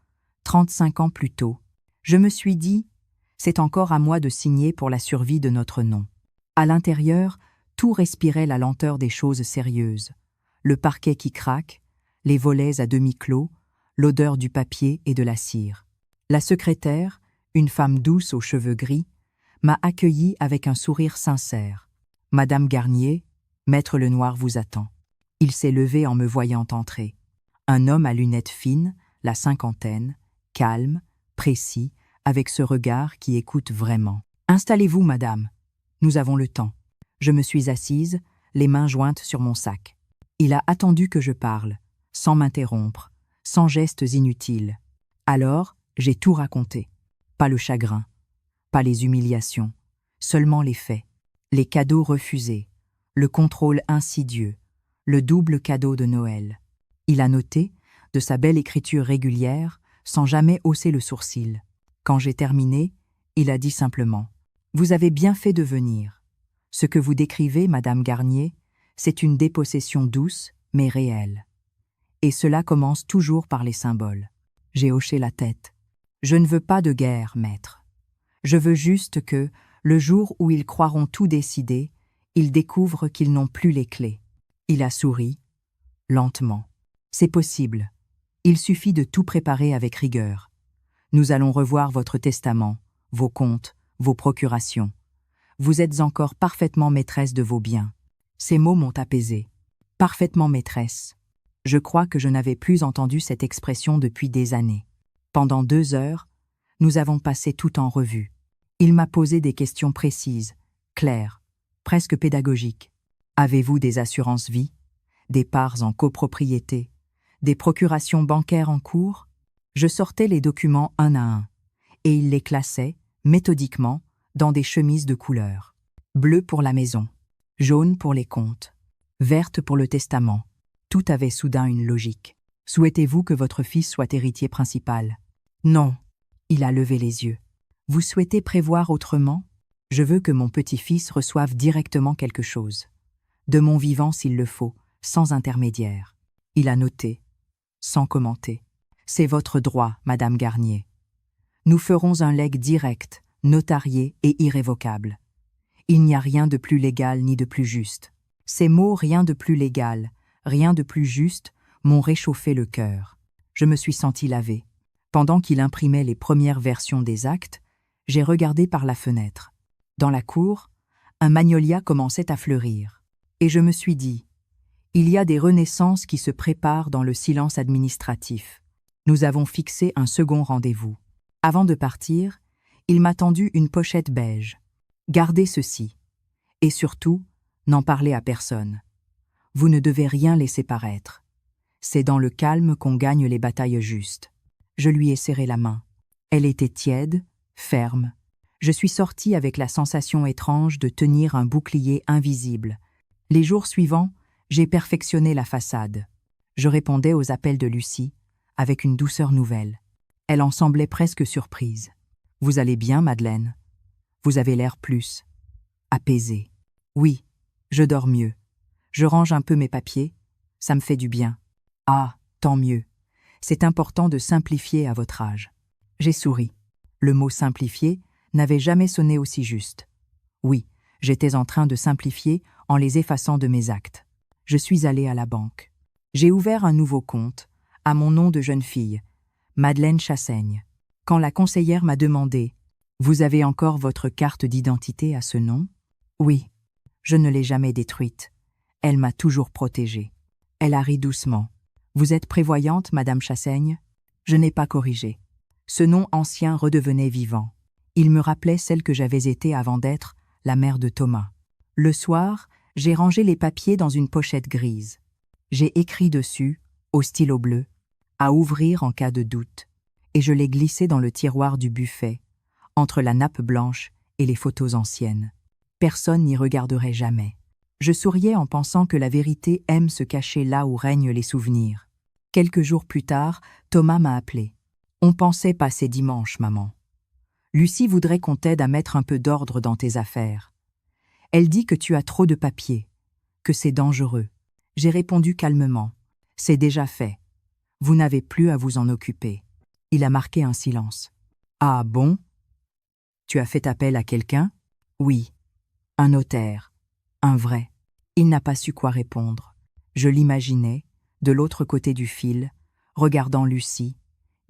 35 ans plus tôt. Je me suis dit « C'est encore à moi de signer pour la survie de notre nom ». À l'intérieur, tout respirait la lenteur des choses sérieuses. Le parquet qui craque, les volets à demi clos, l'odeur du papier et de la cire. La secrétaire, une femme douce aux cheveux gris, m'a accueilli avec un sourire sincère. « Madame Garnier, Maître Lenoir vous attend. » Il s'est levé en me voyant entrer. Un homme à lunettes fines, la cinquantaine, calme, précis, avec ce regard qui écoute vraiment. « Installez-vous, madame. Nous avons le temps. » Je me suis assise, les mains jointes sur mon sac. Il a attendu que je parle, sans m'interrompre, sans gestes inutiles. Alors, j'ai tout raconté. Pas le chagrin, pas les humiliations, seulement les faits. Les cadeaux refusés, le contrôle insidieux, le double cadeau de Noël. Il a noté, de sa belle écriture régulière, sans jamais hausser le sourcil. Quand j'ai terminé, il a dit simplement « Vous avez bien fait de venir. Ce que vous décrivez, Madame Garnier, c'est une dépossession douce, mais réelle. Et cela commence toujours par les symboles. » J'ai hoché la tête. « Je ne veux pas de guerre, maître. Je veux juste que, le jour où ils croiront tout décidé, ils découvrent qu'ils n'ont plus les clés. » Il a souri, lentement. « C'est possible. Il suffit de tout préparer avec rigueur. Nous allons revoir votre testament, vos comptes, vos procurations. Vous êtes encore parfaitement maîtresse de vos biens. » Ces mots m'ont apaisée. Parfaitement maîtresse. Je crois que je n'avais plus entendu cette expression depuis des années. Pendant 2 heures, nous avons passé tout en revue. Il m'a posé des questions précises, claires, presque pédagogiques. Avez-vous des assurances vie, des parts en copropriété, des procurations bancaires en cours? Je sortais les documents un à un, et il les classait, méthodiquement, dans des chemises de couleur. Bleu pour la maison, jaune pour les comptes, verte pour le testament. Tout avait soudain une logique. Souhaitez-vous que votre fils soit héritier principal? Non. Il a levé les yeux. Vous souhaitez prévoir autrement? Je veux que mon petit-fils reçoive directement quelque chose. De mon vivant s'il le faut, sans intermédiaire. Il a noté, sans commenter. C'est votre droit, Madame Garnier. Nous ferons un legs direct, notarié et irrévocable. Il n'y a rien de plus légal ni de plus juste. Ces mots « rien de plus légal », rien de plus juste, m'ont réchauffé le cœur. Je me suis senti lavé. Pendant qu'il imprimait les premières versions des actes, j'ai regardé par la fenêtre. Dans la cour, un magnolia commençait à fleurir. Et je me suis dit, il y a des renaissances qui se préparent dans le silence administratif. Nous avons fixé un second rendez-vous. Avant de partir, il m'a tendu une pochette beige. Gardez ceci. Et surtout, n'en parlez à personne. Vous ne devez rien laisser paraître. C'est dans le calme qu'on gagne les batailles justes. Je lui ai serré la main. Elle était tiède, ferme. Je suis sorti avec la sensation étrange de tenir un bouclier invisible. Les jours suivants, j'ai perfectionné la façade. Je répondais aux appels de Lucie, avec une douceur nouvelle. Elle en semblait presque surprise. « Vous allez bien, Madeleine? Vous avez l'air plus apaisée. »« Oui, je dors mieux. Je range un peu mes papiers. Ça me fait du bien. »« Ah, tant mieux. C'est important de simplifier à votre âge. » J'ai souri. Le mot « simplifier » n'avait jamais sonné aussi juste. Oui, j'étais en train de simplifier en les effaçant de mes actes. Je suis allé à la banque. J'ai ouvert un nouveau compte, à mon nom de jeune fille, Madeleine Chassaigne. Quand la conseillère m'a demandé « Vous avez encore votre carte d'identité à ce nom ?» Oui, je ne l'ai jamais détruite. Elle m'a toujours protégée. Elle a ri doucement. « Vous êtes prévoyante, Madame Chassaigne ?» Je n'ai pas corrigé. Ce nom ancien redevenait vivant. Il me rappelait celle que j'avais été avant d'être la mère de Thomas. Le soir, j'ai rangé les papiers dans une pochette grise. J'ai écrit dessus, au stylo bleu, « À ouvrir en cas de doute », et je l'ai glissé dans le tiroir du buffet, entre la nappe blanche et les photos anciennes. Personne n'y regarderait jamais. Je souriais en pensant que la vérité aime se cacher là où règnent les souvenirs. Quelques jours plus tard, Thomas m'a appelé. On pensait passer dimanche, maman. Lucie voudrait qu'on t'aide à mettre un peu d'ordre dans tes affaires. Elle dit que tu as trop de papiers, que c'est dangereux. J'ai répondu calmement. C'est déjà fait. Vous n'avez plus à vous en occuper. Il a marqué un silence. Ah bon? Tu as fait appel à quelqu'un? Oui. Un notaire. Un vrai. Il n'a pas su quoi répondre. Je l'imaginais, de l'autre côté du fil, regardant Lucie,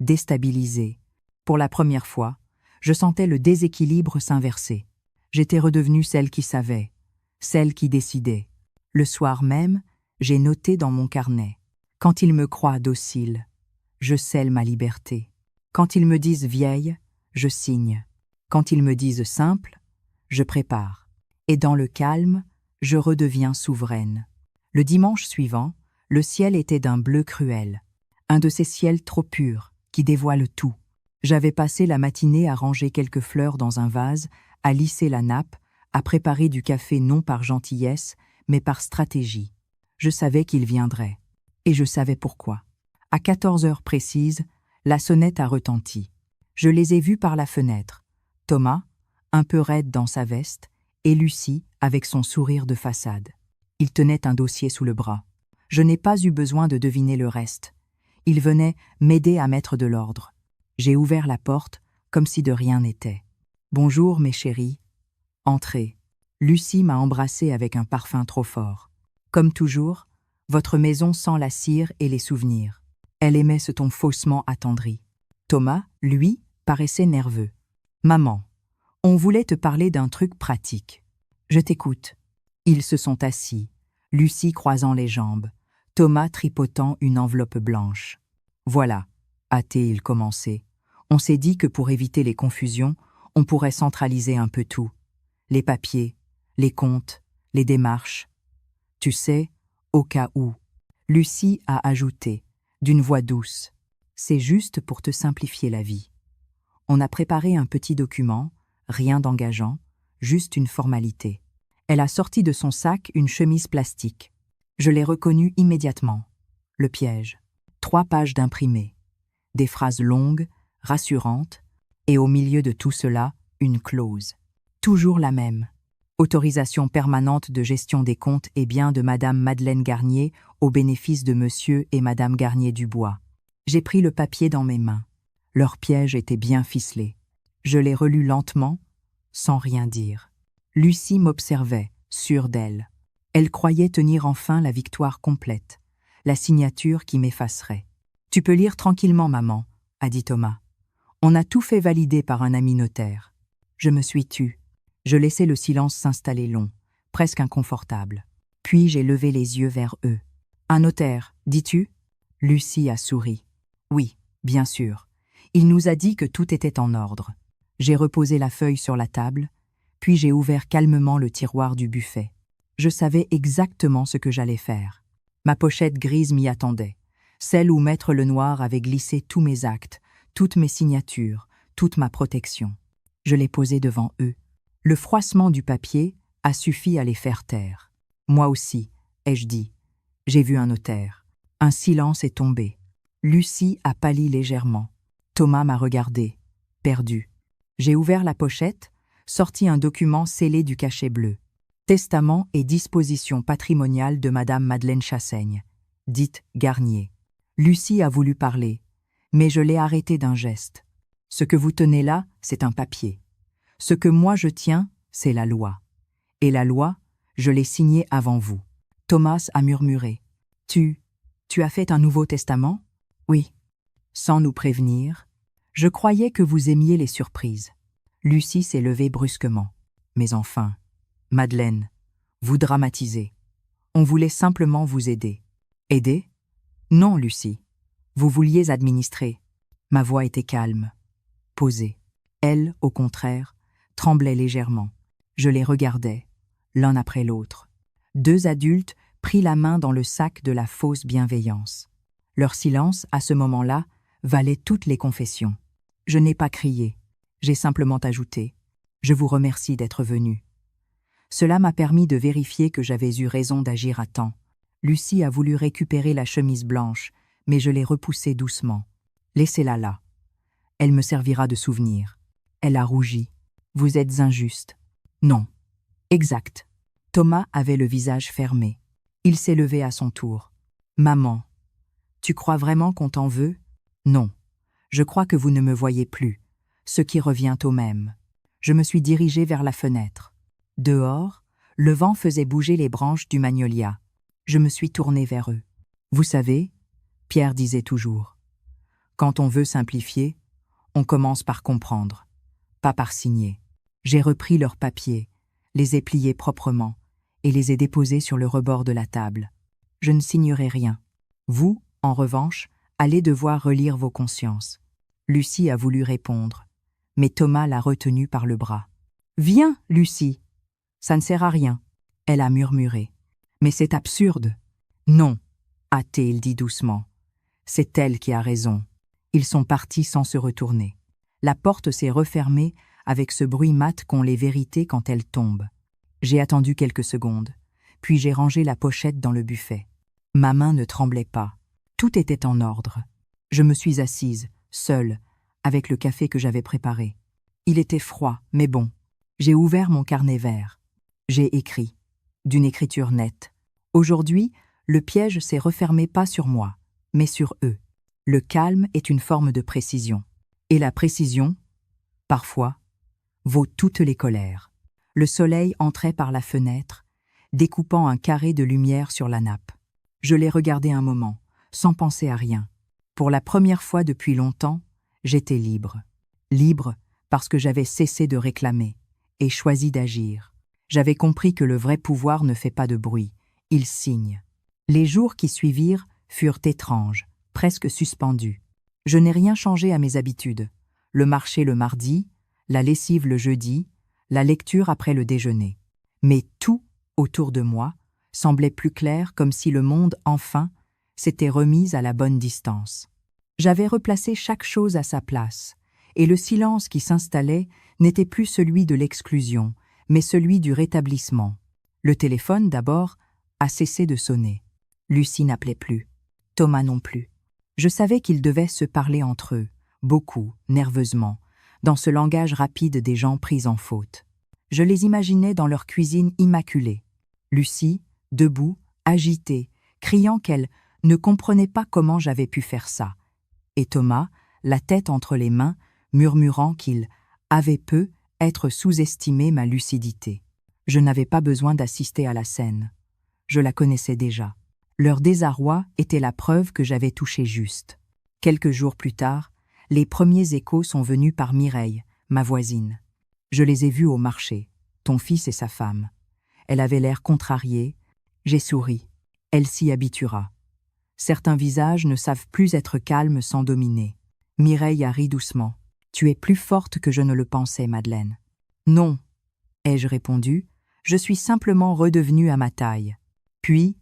déstabilisée. Pour la première fois, je sentais le déséquilibre s'inverser. J'étais redevenue celle qui savait, celle qui décidait. Le soir même, j'ai noté dans mon carnet. Quand ils me croient docile, je scelle ma liberté. Quand ils me disent vieille, je signe. Quand ils me disent simple, je prépare. Et dans le calme, je redeviens souveraine. Le dimanche suivant, le ciel était d'un bleu cruel. Un de ces ciels trop purs, qui dévoilent tout. J'avais passé la matinée à ranger quelques fleurs dans un vase, à lisser la nappe, à préparer du café non par gentillesse, mais par stratégie. Je savais qu'il viendrait. Et je savais pourquoi. À 14 heures précises, la sonnette a retenti. Je les ai vus par la fenêtre. Thomas, un peu raide dans sa veste, et Lucie, avec son sourire de façade. Il tenait un dossier sous le bras. Je n'ai pas eu besoin de deviner le reste. Il venait m'aider à mettre de l'ordre. J'ai ouvert la porte, comme si de rien n'était. « Bonjour, mes chéris. » Entrez. Lucie m'a embrassé avec un parfum trop fort. Comme toujours, votre maison sent la cire et les souvenirs. Elle aimait ce ton faussement attendri. Thomas, lui, paraissait nerveux. « Maman, on voulait te parler d'un truc pratique. » « Je t'écoute. » Ils se sont assis, Lucie croisant les jambes, Thomas tripotant une enveloppe blanche. « Voilà, a-t-il commencé. On s'est dit que pour éviter les confusions, on pourrait centraliser un peu tout. Les papiers, les comptes, les démarches. Tu sais, au cas où. » Lucie a ajouté, d'une voix douce. « C'est juste pour te simplifier la vie. » On a préparé un petit document, rien d'engageant, juste une formalité. Elle a sorti de son sac une chemise plastique. Je l'ai reconnue immédiatement. Le piège. 3 pages d'imprimé. Des phrases longues, rassurantes, et au milieu de tout cela, une clause. Toujours la même. Autorisation permanente de gestion des comptes et biens de Madame Madeleine Garnier au bénéfice de Monsieur et Madame Garnier-Dubois. J'ai pris le papier dans mes mains. Leur piège était bien ficelé. Je l'ai relu lentement, sans rien dire. Lucie m'observait, sûre d'elle. Elle croyait tenir enfin la victoire complète, la signature qui m'effacerait. « Tu peux lire tranquillement, maman, » a dit Thomas. On a tout fait valider par un ami notaire. Je me suis tue. Je laissais le silence s'installer long, presque inconfortable. Puis j'ai levé les yeux vers eux. « Un notaire, dis-tu » Lucie a souri. « Oui, bien sûr. Il nous a dit que tout était en ordre. » J'ai reposé la feuille sur la table, puis j'ai ouvert calmement le tiroir du buffet. Je savais exactement ce que j'allais faire. Ma pochette grise m'y attendait, celle où Maître Lenoir avait glissé tous mes actes, toutes mes signatures, toute ma protection. Je l'ai posée devant eux. Le froissement du papier a suffi à les faire taire. Moi aussi, ai-je dit. J'ai vu un notaire. Un silence est tombé. Lucie a pâli légèrement. Thomas m'a regardé, perdu. J'ai ouvert la pochette, sorti un document scellé du cachet bleu. Testament et disposition patrimoniale de Madame Madeleine Chassaigne, dite Garnier. Lucie a voulu parler, mais je l'ai arrêtée d'un geste. Ce que vous tenez là, c'est un papier. Ce que moi je tiens, c'est la loi. Et la loi, je l'ai signée avant vous. Thomas a murmuré. Tu as fait un Nouveau Testament? Oui. Sans nous prévenir. Je croyais que vous aimiez les surprises. Lucie s'est levée brusquement. Mais enfin, Madeleine, vous dramatisez. On voulait simplement vous aider. Aider? Non, Lucie. Vous vouliez administrer. Ma voix était calme, posée. Elle, au contraire, tremblait légèrement. Je les regardais, l'un après l'autre. 2 adultes pris la main dans le sac de la fausse bienveillance. Leur silence, à ce moment-là, valait toutes les confessions. Je n'ai pas crié. J'ai simplement ajouté « Je vous remercie d'être venu ». Cela m'a permis de vérifier que j'avais eu raison d'agir à temps. Lucie a voulu récupérer la chemise blanche, mais je l'ai repoussée doucement. « Laissez-la là. Elle me servira de souvenir. Elle a rougi. Vous êtes injuste. Non. Exact. Thomas avait le visage fermé. Il s'est levé à son tour. Maman, tu crois vraiment qu'on t'en veut? Non. Je crois que vous ne me voyez plus, ce qui revient au même. Je me suis dirigée vers la fenêtre. Dehors, le vent faisait bouger les branches du magnolia. Je me suis tournée vers eux. Vous savez, Pierre disait toujours, quand on veut simplifier, on commence par comprendre, pas par signer. J'ai repris leurs papiers, les ai pliés proprement et les ai déposés sur le rebord de la table. Je ne signerai rien. Vous, en revanche, allez devoir relire vos consciences. Lucie a voulu répondre, mais Thomas l'a retenue par le bras. « Viens, Lucie. Ça ne sert à rien. » Elle a murmuré. « Mais c'est absurde. »« Non, a-t-il dit doucement. C'est elle qui a raison. » Ils sont partis sans se retourner. La porte s'est refermée avec ce bruit mat qu'ont les vérités quand elles tombent. J'ai attendu quelques secondes, puis j'ai rangé la pochette dans le buffet. Ma main ne tremblait pas. Tout était en ordre. Je me suis assise, seule, avec le café que j'avais préparé. Il était froid, mais bon. J'ai ouvert mon carnet vert. J'ai écrit, d'une écriture nette. Aujourd'hui, le piège s'est refermé pas sur moi, mais sur eux. Le calme est une forme de précision. Et la précision, parfois, vaut toutes les colères. Le soleil entrait par la fenêtre, découpant un carré de lumière sur la nappe. Je l'ai regardé un moment, sans penser à rien. Pour la première fois depuis longtemps, j'étais libre. Libre parce que j'avais cessé de réclamer et choisi d'agir. J'avais compris que le vrai pouvoir ne fait pas de bruit, il signe. Les jours qui suivirent furent étranges, presque suspendus. Je n'ai rien changé à mes habitudes. Le marché le mardi, la lessive le jeudi, la lecture après le déjeuner. Mais tout, autour de moi, semblait plus clair, comme si le monde, enfin, s'était remis à la bonne distance. J'avais replacé chaque chose à sa place, et le silence qui s'installait n'était plus celui de l'exclusion, mais celui du rétablissement. Le téléphone, d'abord, a cessé de sonner. Lucie n'appelait plus. Thomas non plus. Je savais qu'ils devaient se parler entre eux, beaucoup, nerveusement, dans ce langage rapide des gens pris en faute. Je les imaginais dans leur cuisine immaculée. Lucie, debout, agitée, criant qu'elle ne comprenait pas comment j'avais pu faire ça. Et Thomas, la tête entre les mains, murmurant qu'il avait peu être sous-estimé ma lucidité. Je n'avais pas besoin d'assister à la scène. Je la connaissais déjà. Leur désarroi était la preuve que j'avais touché juste. Quelques jours plus tard, les premiers échos sont venus par Mireille, ma voisine. Je les ai vus au marché, ton fils et sa femme. Elle avait l'air contrariée. J'ai souri. Elle s'y habituera. Certains visages ne savent plus être calmes sans dominer. Mireille a ri doucement. Tu es plus forte que je ne le pensais, Madeleine. Non, ai-je répondu, je suis simplement redevenue à ma taille. Puis,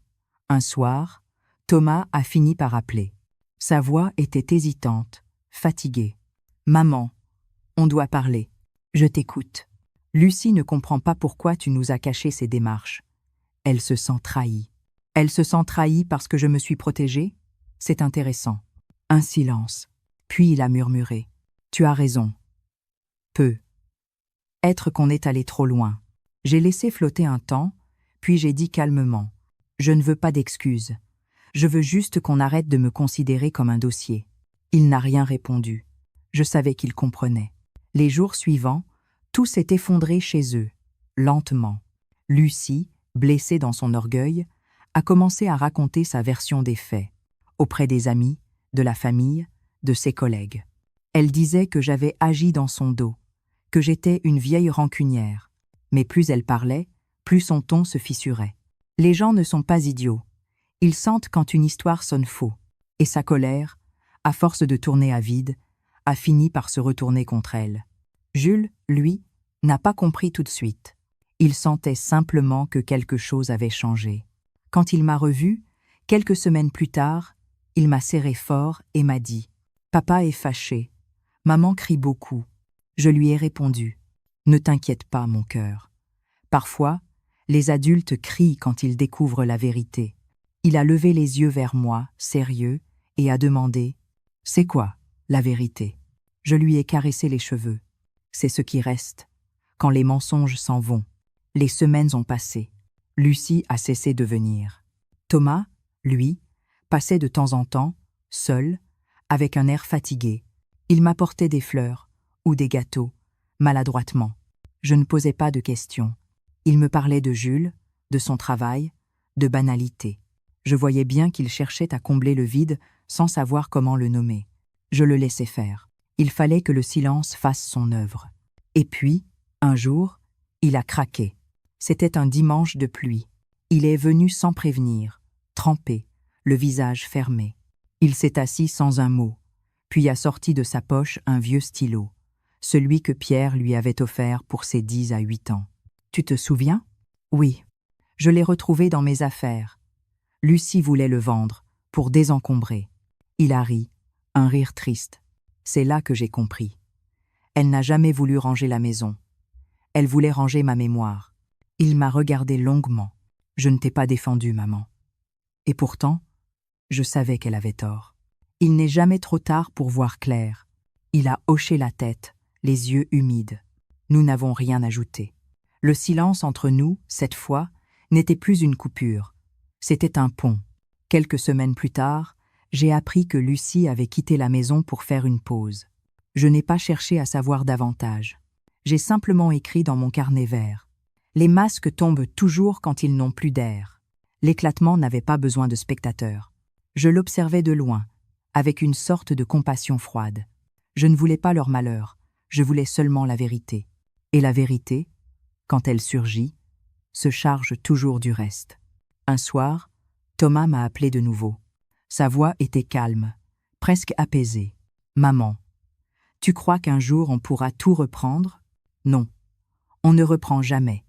un soir, Thomas a fini par appeler. Sa voix était hésitante, fatiguée. Maman, on doit parler. Je t'écoute. Lucie ne comprend pas pourquoi tu nous as caché ces démarches. Elle se sent trahie. Elle se sent trahie parce que je me suis protégée? C'est intéressant. Un silence. Puis il a murmuré. Tu as raison. Peu. Être qu'on est allé trop loin. J'ai laissé flotter un temps, puis j'ai dit calmement. Je ne veux pas d'excuses. Je veux juste qu'on arrête de me considérer comme un dossier. Il n'a rien répondu. Je savais qu'il comprenait. Les jours suivants, tout s'est effondré chez eux, lentement. Lucie, blessée dans son orgueil, a commencé à raconter sa version des faits, auprès des amis, de la famille, de ses collègues. Elle disait que j'avais agi dans son dos, que j'étais une vieille rancunière. Mais plus elle parlait, plus son ton se fissurait. Les gens ne sont pas idiots. Ils sentent quand une histoire sonne faux. Et sa colère, à force de tourner à vide, a fini par se retourner contre elle. Jules, lui, n'a pas compris tout de suite. Il sentait simplement que quelque chose avait changé. Quand il m'a revue, quelques semaines plus tard, il m'a serré fort et m'a dit « Papa est fâché. Maman crie beaucoup. » Je lui ai répondu « Ne t'inquiète pas, mon cœur. Parfois, les adultes crient quand ils découvrent la vérité. » Il a levé les yeux vers moi, sérieux, et a demandé « C'est quoi, la vérité ?» Je lui ai caressé les cheveux. C'est ce qui reste. Quand les mensonges s'en vont. Les semaines ont passé. Lucie a cessé de venir. Thomas, lui, passait de temps en temps, seul, avec un air fatigué. Il m'apportait des fleurs ou des gâteaux, maladroitement. Je ne posais pas de questions. Il me parlait de Jules, de son travail, de banalités. Je voyais bien qu'il cherchait à combler le vide sans savoir comment le nommer. Je le laissais faire. Il fallait que le silence fasse son œuvre. Et puis, un jour, il a craqué. C'était un dimanche de pluie. Il est venu sans prévenir, trempé, le visage fermé. Il s'est assis sans un mot, puis a sorti de sa poche un vieux stylo, celui que Pierre lui avait offert pour ses 10 à 8 ans. « Tu te souviens » ? « Oui. Je l'ai retrouvé dans mes affaires. » Lucie voulait le vendre, pour désencombrer. Il a ri, un rire triste. C'est là que j'ai compris. Elle n'a jamais voulu ranger la maison. Elle voulait ranger ma mémoire. Il m'a regardé longuement. Je ne t'ai pas défendu, maman. Et pourtant, je savais qu'elle avait tort. Il n'est jamais trop tard pour voir clair. Il a hoché la tête, les yeux humides. Nous n'avons rien ajouté. Le silence entre nous, cette fois, n'était plus une coupure. C'était un pont. Quelques semaines plus tard, j'ai appris que Lucie avait quitté la maison pour faire une pause. Je n'ai pas cherché à savoir davantage. J'ai simplement écrit dans mon carnet vert. Les masques tombent toujours quand ils n'ont plus d'air. L'éclatement n'avait pas besoin de spectateurs. Je l'observais de loin, avec une sorte de compassion froide. Je ne voulais pas leur malheur, je voulais seulement la vérité. Et la vérité, quand elle surgit, se charge toujours du reste. Un soir, Thomas m'a appelé de nouveau. Sa voix était calme, presque apaisée. « Maman, tu crois qu'un jour on pourra tout reprendre ? Non, on ne reprend jamais.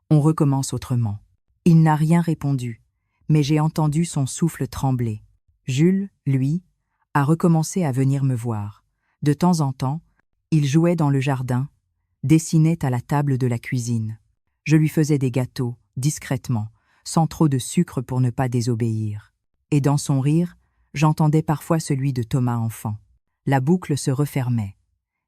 On recommence autrement. » Il n'a rien répondu, mais j'ai entendu son souffle trembler. Jules, lui, a recommencé à venir me voir. De temps en temps, il jouait dans le jardin, dessinait à la table de la cuisine. Je lui faisais des gâteaux, discrètement, sans trop de sucre pour ne pas désobéir. Et dans son rire, j'entendais parfois celui de Thomas enfant. La boucle se refermait,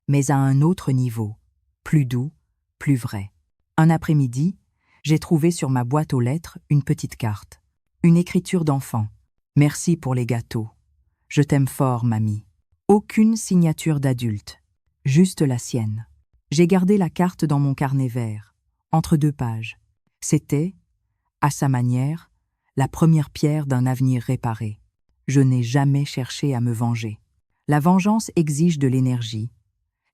mais à un autre niveau, plus doux, plus vrai. Un après-midi, j'ai trouvé sur ma boîte aux lettres une petite carte, une écriture d'enfant. « Merci pour les gâteaux. Je t'aime fort, mamie. » Aucune signature d'adulte, juste la sienne. J'ai gardé la carte dans mon carnet vert, entre 2 pages. C'était, à sa manière, la première pierre d'un avenir réparé. Je n'ai jamais cherché à me venger. La vengeance exige de l'énergie.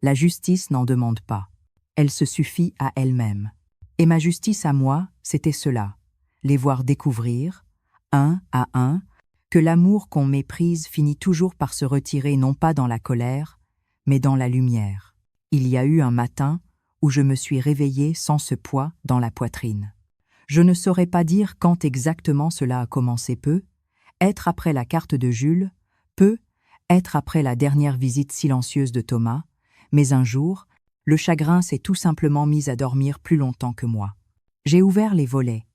La justice n'en demande pas. Elle se suffit à elle-même. Et ma justice à moi, c'était cela. Les voir découvrir, un à un, que l'amour qu'on méprise finit toujours par se retirer non pas dans la colère, mais dans la lumière. Il y a eu un matin où je me suis réveillée sans ce poids dans la poitrine. Je ne saurais pas dire quand exactement cela a commencé. Peut être après la carte de Jules, peut être après la dernière visite silencieuse de Thomas, mais un jour, le chagrin s'est tout simplement mis à dormir plus longtemps que moi. J'ai ouvert les volets.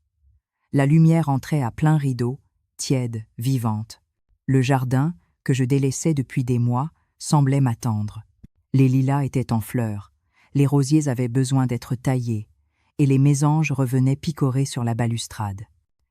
La lumière entrait à plein rideau, tiède, vivante. Le jardin, que je délaissais depuis des mois, semblait m'attendre. Les lilas étaient en fleurs, les rosiers avaient besoin d'être taillés, et les mésanges revenaient picorer sur la balustrade.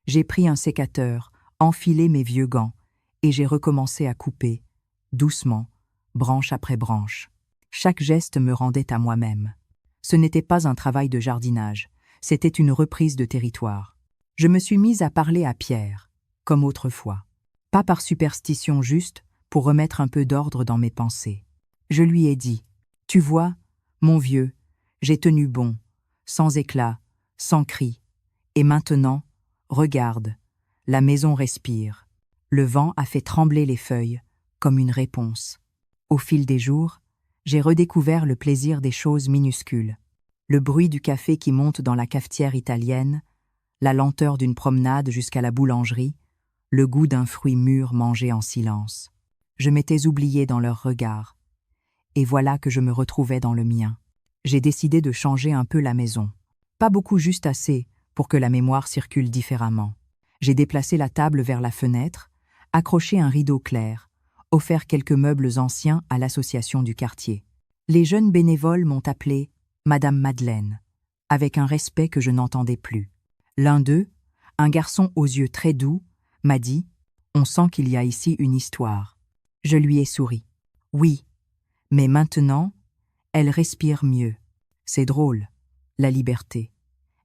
J'ai pris un sécateur, enfilé mes vieux gants, et j'ai recommencé à couper, doucement, branche après branche. Chaque geste me rendait à moi-même. Ce n'était pas un travail de jardinage, c'était une reprise de territoire. Je me suis mise à parler à Pierre, comme autrefois. Pas par superstition, juste pour remettre un peu d'ordre dans mes pensées. Je lui ai dit, « Tu vois, mon vieux, j'ai tenu bon, sans éclat, sans cri. Et maintenant, regarde, la maison respire. » Le vent a fait trembler les feuilles, comme une réponse. Au fil des jours, j'ai redécouvert le plaisir des choses minuscules. Le bruit du café qui monte dans la cafetière italienne, la lenteur d'une promenade jusqu'à la boulangerie, le goût d'un fruit mûr mangé en silence. Je m'étais oubliée dans leurs regards. Et voilà que je me retrouvais dans le mien. J'ai décidé de changer un peu la maison. Pas beaucoup, juste assez pour que la mémoire circule différemment. J'ai déplacé la table vers la fenêtre, accroché un rideau clair, offert quelques meubles anciens à l'association du quartier. Les jeunes bénévoles m'ont appelée Madame Madeleine, avec un respect que je n'entendais plus. L'un d'eux, un garçon aux yeux très doux, m'a dit « On sent qu'il y a ici une histoire ». Je lui ai souri. Oui, mais maintenant, elle respire mieux. C'est drôle, la liberté.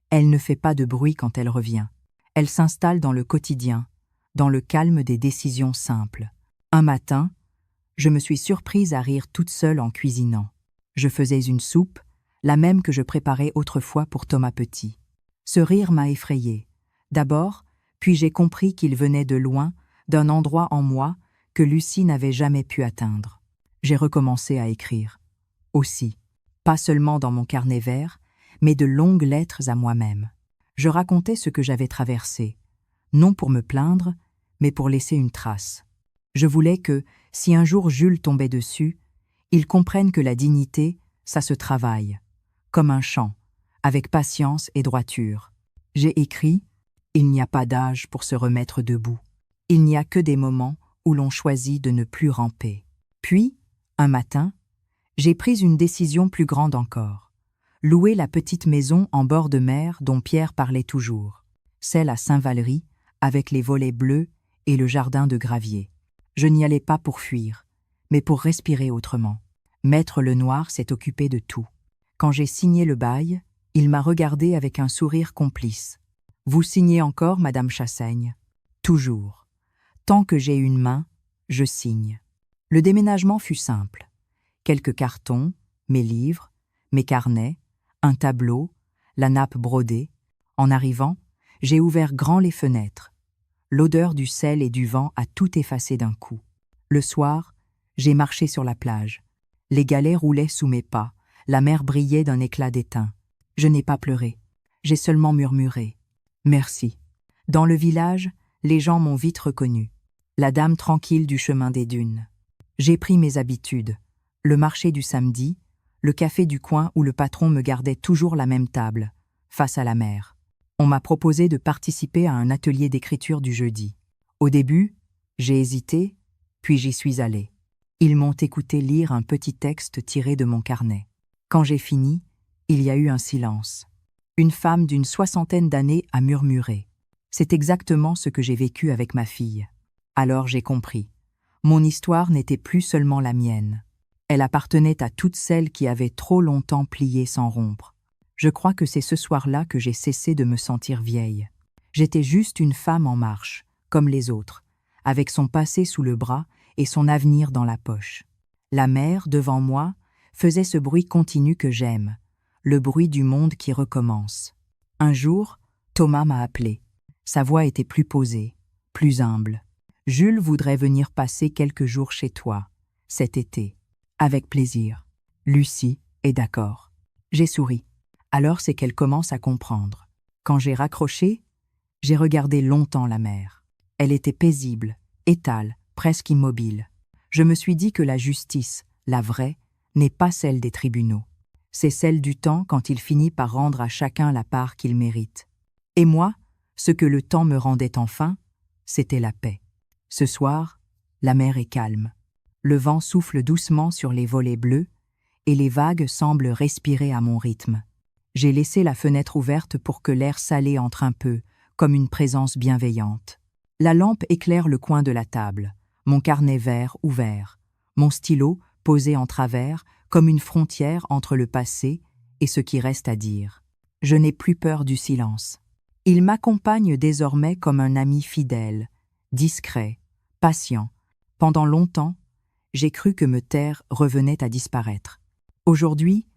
Elle ne fait pas de bruit quand elle revient. Elle s'installe dans le quotidien, dans le calme des décisions simples. Un matin, je me suis surprise à rire toute seule en cuisinant. Je faisais une soupe, la même que je préparais autrefois pour Thomas Petit. Ce rire m'a effrayée. D'abord, puis j'ai compris qu'il venait de loin, d'un endroit en moi que Lucie n'avait jamais pu atteindre. J'ai recommencé à écrire. Aussi, pas seulement dans mon carnet vert, mais de longues lettres à moi-même. Je racontais ce que j'avais traversé, non pour me plaindre, mais pour laisser une trace. Je voulais que, si un jour Jules tombait dessus, il comprenne que la dignité, ça se travaille, comme un chant, avec patience et droiture. J'ai écrit « Il n'y a pas d'âge pour se remettre debout. Il n'y a que des moments où l'on choisit de ne plus ramper. » Puis, un matin, j'ai pris une décision plus grande encore. Louer la petite maison en bord de mer dont Pierre parlait toujours, celle à Saint-Valery, avec les volets bleus et le jardin de gravier. Je n'y allais pas pour fuir, mais pour respirer autrement. Maître Lenoir s'est occupé de tout. Quand j'ai signé le bail, il m'a regardé avec un sourire complice. « Vous signez encore, Madame Chassaigne ?»« Toujours. Tant que j'ai une main, je signe. » Le déménagement fut simple. Quelques cartons, mes livres, mes carnets, un tableau, la nappe brodée. En arrivant, j'ai ouvert grand les fenêtres. L'odeur du sel et du vent a tout effacé d'un coup. Le soir, j'ai marché sur la plage. Les galets roulaient sous mes pas, la mer brillait d'un éclat d'étain. Je n'ai pas pleuré, j'ai seulement murmuré « Merci ». Dans le village, les gens m'ont vite reconnu. La dame tranquille du chemin des dunes. J'ai pris mes habitudes. Le marché du samedi, le café du coin où le patron me gardait toujours la même table, face à la mer. On m'a proposé de participer à un atelier d'écriture du jeudi. Au début, j'ai hésité, puis j'y suis allée. Ils m'ont écouté lire un petit texte tiré de mon carnet. Quand j'ai fini, il y a eu un silence. Une femme d'une 60aine d'années a murmuré. C'est exactement ce que j'ai vécu avec ma fille. Alors j'ai compris. Mon histoire n'était plus seulement la mienne. Elle appartenait à toutes celles qui avaient trop longtemps plié sans rompre. Je crois que c'est ce soir-là que j'ai cessé de me sentir vieille. J'étais juste une femme en marche, comme les autres, avec son passé sous le bras et son avenir dans la poche. La mer, devant moi, faisait ce bruit continu que j'aime, le bruit du monde qui recommence. Un jour, Thomas m'a appelé. Sa voix était plus posée, plus humble. « Jules voudrait venir passer quelques jours chez toi, cet été. » « Avec plaisir. » Lucie est d'accord. J'ai souri. Alors c'est qu'elle commence à comprendre. Quand j'ai raccroché, j'ai regardé longtemps la mer. Elle était paisible, étale, presque immobile. Je me suis dit que la justice, la vraie, n'est pas celle des tribunaux. C'est celle du temps quand il finit par rendre à chacun la part qu'il mérite. Et moi, ce que le temps me rendait enfin, c'était la paix. Ce soir, la mer est calme. Le vent souffle doucement sur les volets bleus et les vagues semblent respirer à mon rythme. J'ai laissé la fenêtre ouverte pour que l'air salé entre un peu, comme une présence bienveillante. La lampe éclaire le coin de la table, mon carnet vert ouvert, mon stylo posé en travers comme une frontière entre le passé et ce qui reste à dire. Je n'ai plus peur du silence. Il m'accompagne désormais comme un ami fidèle, discret, patient. Pendant longtemps, j'ai cru que me taire revenait à disparaître. Aujourd'hui,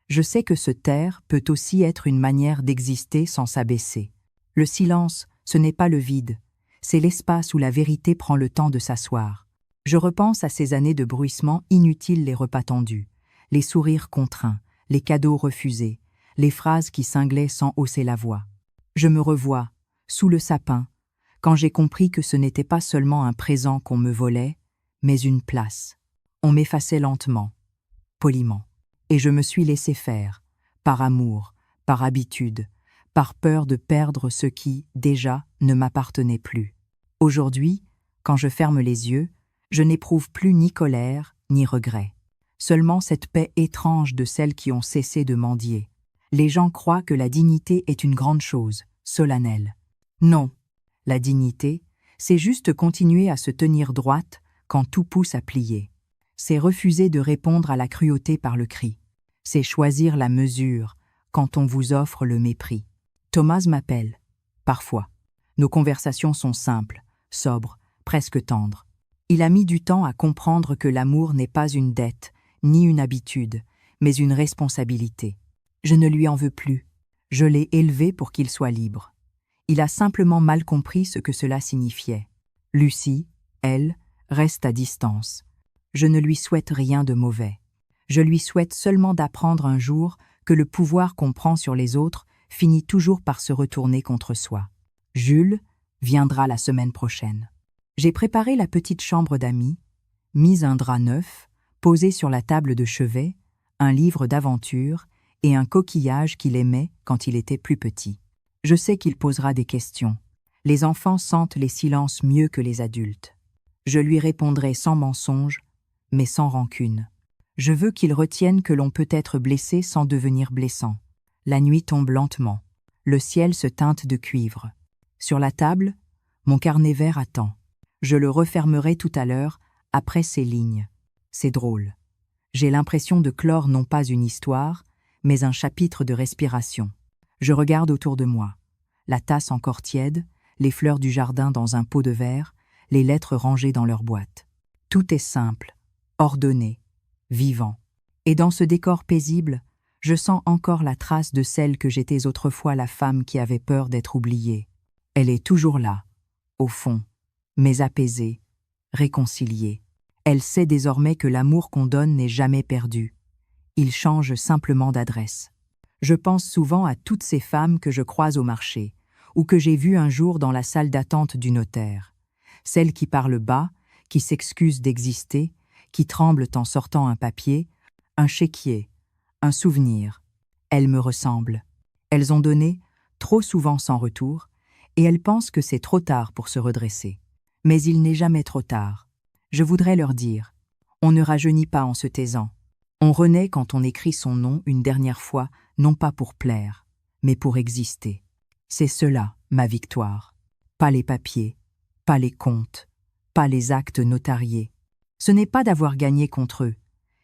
je sais que se taire peut aussi être une manière d'exister sans s'abaisser. Le silence, ce n'est pas le vide, c'est l'espace où la vérité prend le temps de s'asseoir. Je repense à ces années de bruissement inutiles, les repas tendus, les sourires contraints, les cadeaux refusés, les phrases qui cinglaient sans hausser la voix. Je me revois, sous le sapin, quand j'ai compris que ce n'était pas seulement un présent qu'on me volait, mais une place. On m'effaçait lentement, poliment, et je me suis laissé faire, par amour, par habitude, par peur de perdre ce qui, déjà, ne m'appartenait plus. Aujourd'hui, quand je ferme les yeux, Je n'éprouve plus ni colère, ni regret. Seulement cette paix étrange de celles qui ont cessé de mendier. Les gens croient que la dignité est une grande chose, solennelle. Non, la dignité, c'est juste continuer à se tenir droite quand tout pousse à plier. C'est refuser de répondre à la cruauté par le cri. C'est choisir la mesure quand on vous offre le mépris. Thomas m'appelle. Parfois. Nos conversations sont simples, sobres, presque tendres. Il a mis du temps à comprendre que l'amour n'est pas une dette, ni une habitude, mais une responsabilité. Je ne lui en veux plus. Je l'ai élevé pour qu'il soit libre. Il a simplement mal compris ce que cela signifiait. Lucie, elle, reste à distance. Je ne lui souhaite rien de mauvais. Je lui souhaite seulement d'apprendre un jour que le pouvoir qu'on prend sur les autres finit toujours par se retourner contre soi. Jules viendra la semaine prochaine. J'ai préparé la petite chambre d'amis, mis un drap neuf, posé sur la table de chevet, un livre d'aventure et un coquillage qu'il aimait quand il était plus petit. Je sais qu'il posera des questions. Les enfants sentent les silences mieux que les adultes. Je lui répondrai sans mensonge, mais sans rancune. Je veux qu'il retienne que l'on peut être blessé sans devenir blessant. La nuit tombe lentement. Le ciel se teinte de cuivre. Sur la table, mon carnet vert attend. Je le refermerai tout à l'heure, après ces lignes. C'est drôle. J'ai l'impression de clore non pas une histoire, mais un chapitre de respiration. Je regarde autour de moi. La tasse encore tiède, les fleurs du jardin dans un pot de verre, les lettres rangées dans leur boîte. Tout est simple, ordonné, vivant. Et dans ce décor paisible, je sens encore la trace de celle que j'étais autrefois la femme qui avait peur d'être oubliée. Elle est toujours là, au fond, mais apaisée, réconciliée. Elle sait désormais que l'amour qu'on donne n'est jamais perdu. Il change simplement d'adresse. Je pense souvent à toutes ces femmes que je croise au marché, ou que j'ai vues un jour dans la salle d'attente du notaire. Celles qui parlent bas, qui s'excusent d'exister, qui tremblent en sortant un papier, un chéquier, un souvenir. Elles me ressemblent. Elles ont donné, trop souvent sans retour, et elles pensent que c'est trop tard pour se redresser. Mais il n'est jamais trop tard. Je voudrais leur dire, on ne rajeunit pas en se taisant. On renaît quand on écrit son nom une dernière fois, non pas pour plaire, mais pour exister. C'est cela, ma victoire. Pas les papiers, pas les comptes, pas les actes notariés. Ce n'est pas d'avoir gagné contre eux,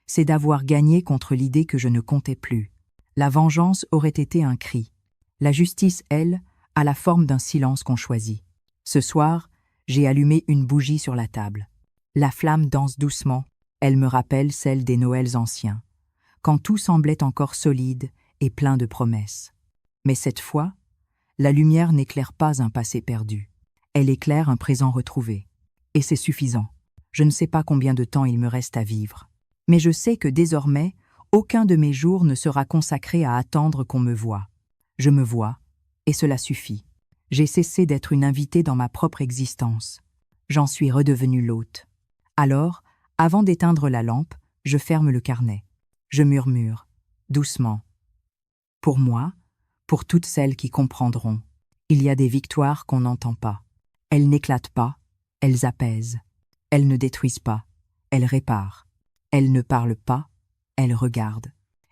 c'est d'avoir gagné contre l'idée que je ne comptais plus. La vengeance aurait été un cri. La justice, elle, a la forme d'un silence qu'on choisit. Ce soir, j'ai allumé une bougie sur la table. La flamme danse doucement, elle me rappelle celle des Noëls anciens, quand tout semblait encore solide et plein de promesses. Mais cette fois, la lumière n'éclaire pas un passé perdu. Elle éclaire un présent retrouvé. Et c'est suffisant. Je ne sais pas combien de temps il me reste à vivre. Mais je sais que désormais, aucun de mes jours ne sera consacré à attendre qu'on me voie. Je me vois, et cela suffit. J'ai cessé d'être une invitée dans ma propre existence. J'en suis redevenue l'hôte. Alors, avant d'éteindre la lampe, je ferme le carnet. Je murmure, doucement. Pour moi, pour toutes celles qui comprendront, il y a des victoires qu'on n'entend pas. Elles n'éclatent pas, elles apaisent. Elles ne détruisent pas, elles réparent. Elles ne parlent pas, elles regardent.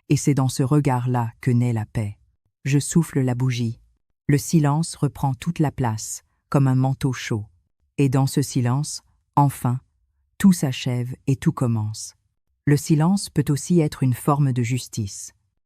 Et c'est dans ce regard-là que naît la paix. Je souffle la bougie. Le silence reprend toute la place, comme un manteau chaud. Et dans ce silence, enfin, tout s'achève et tout commence. Le silence peut aussi être une forme de justice.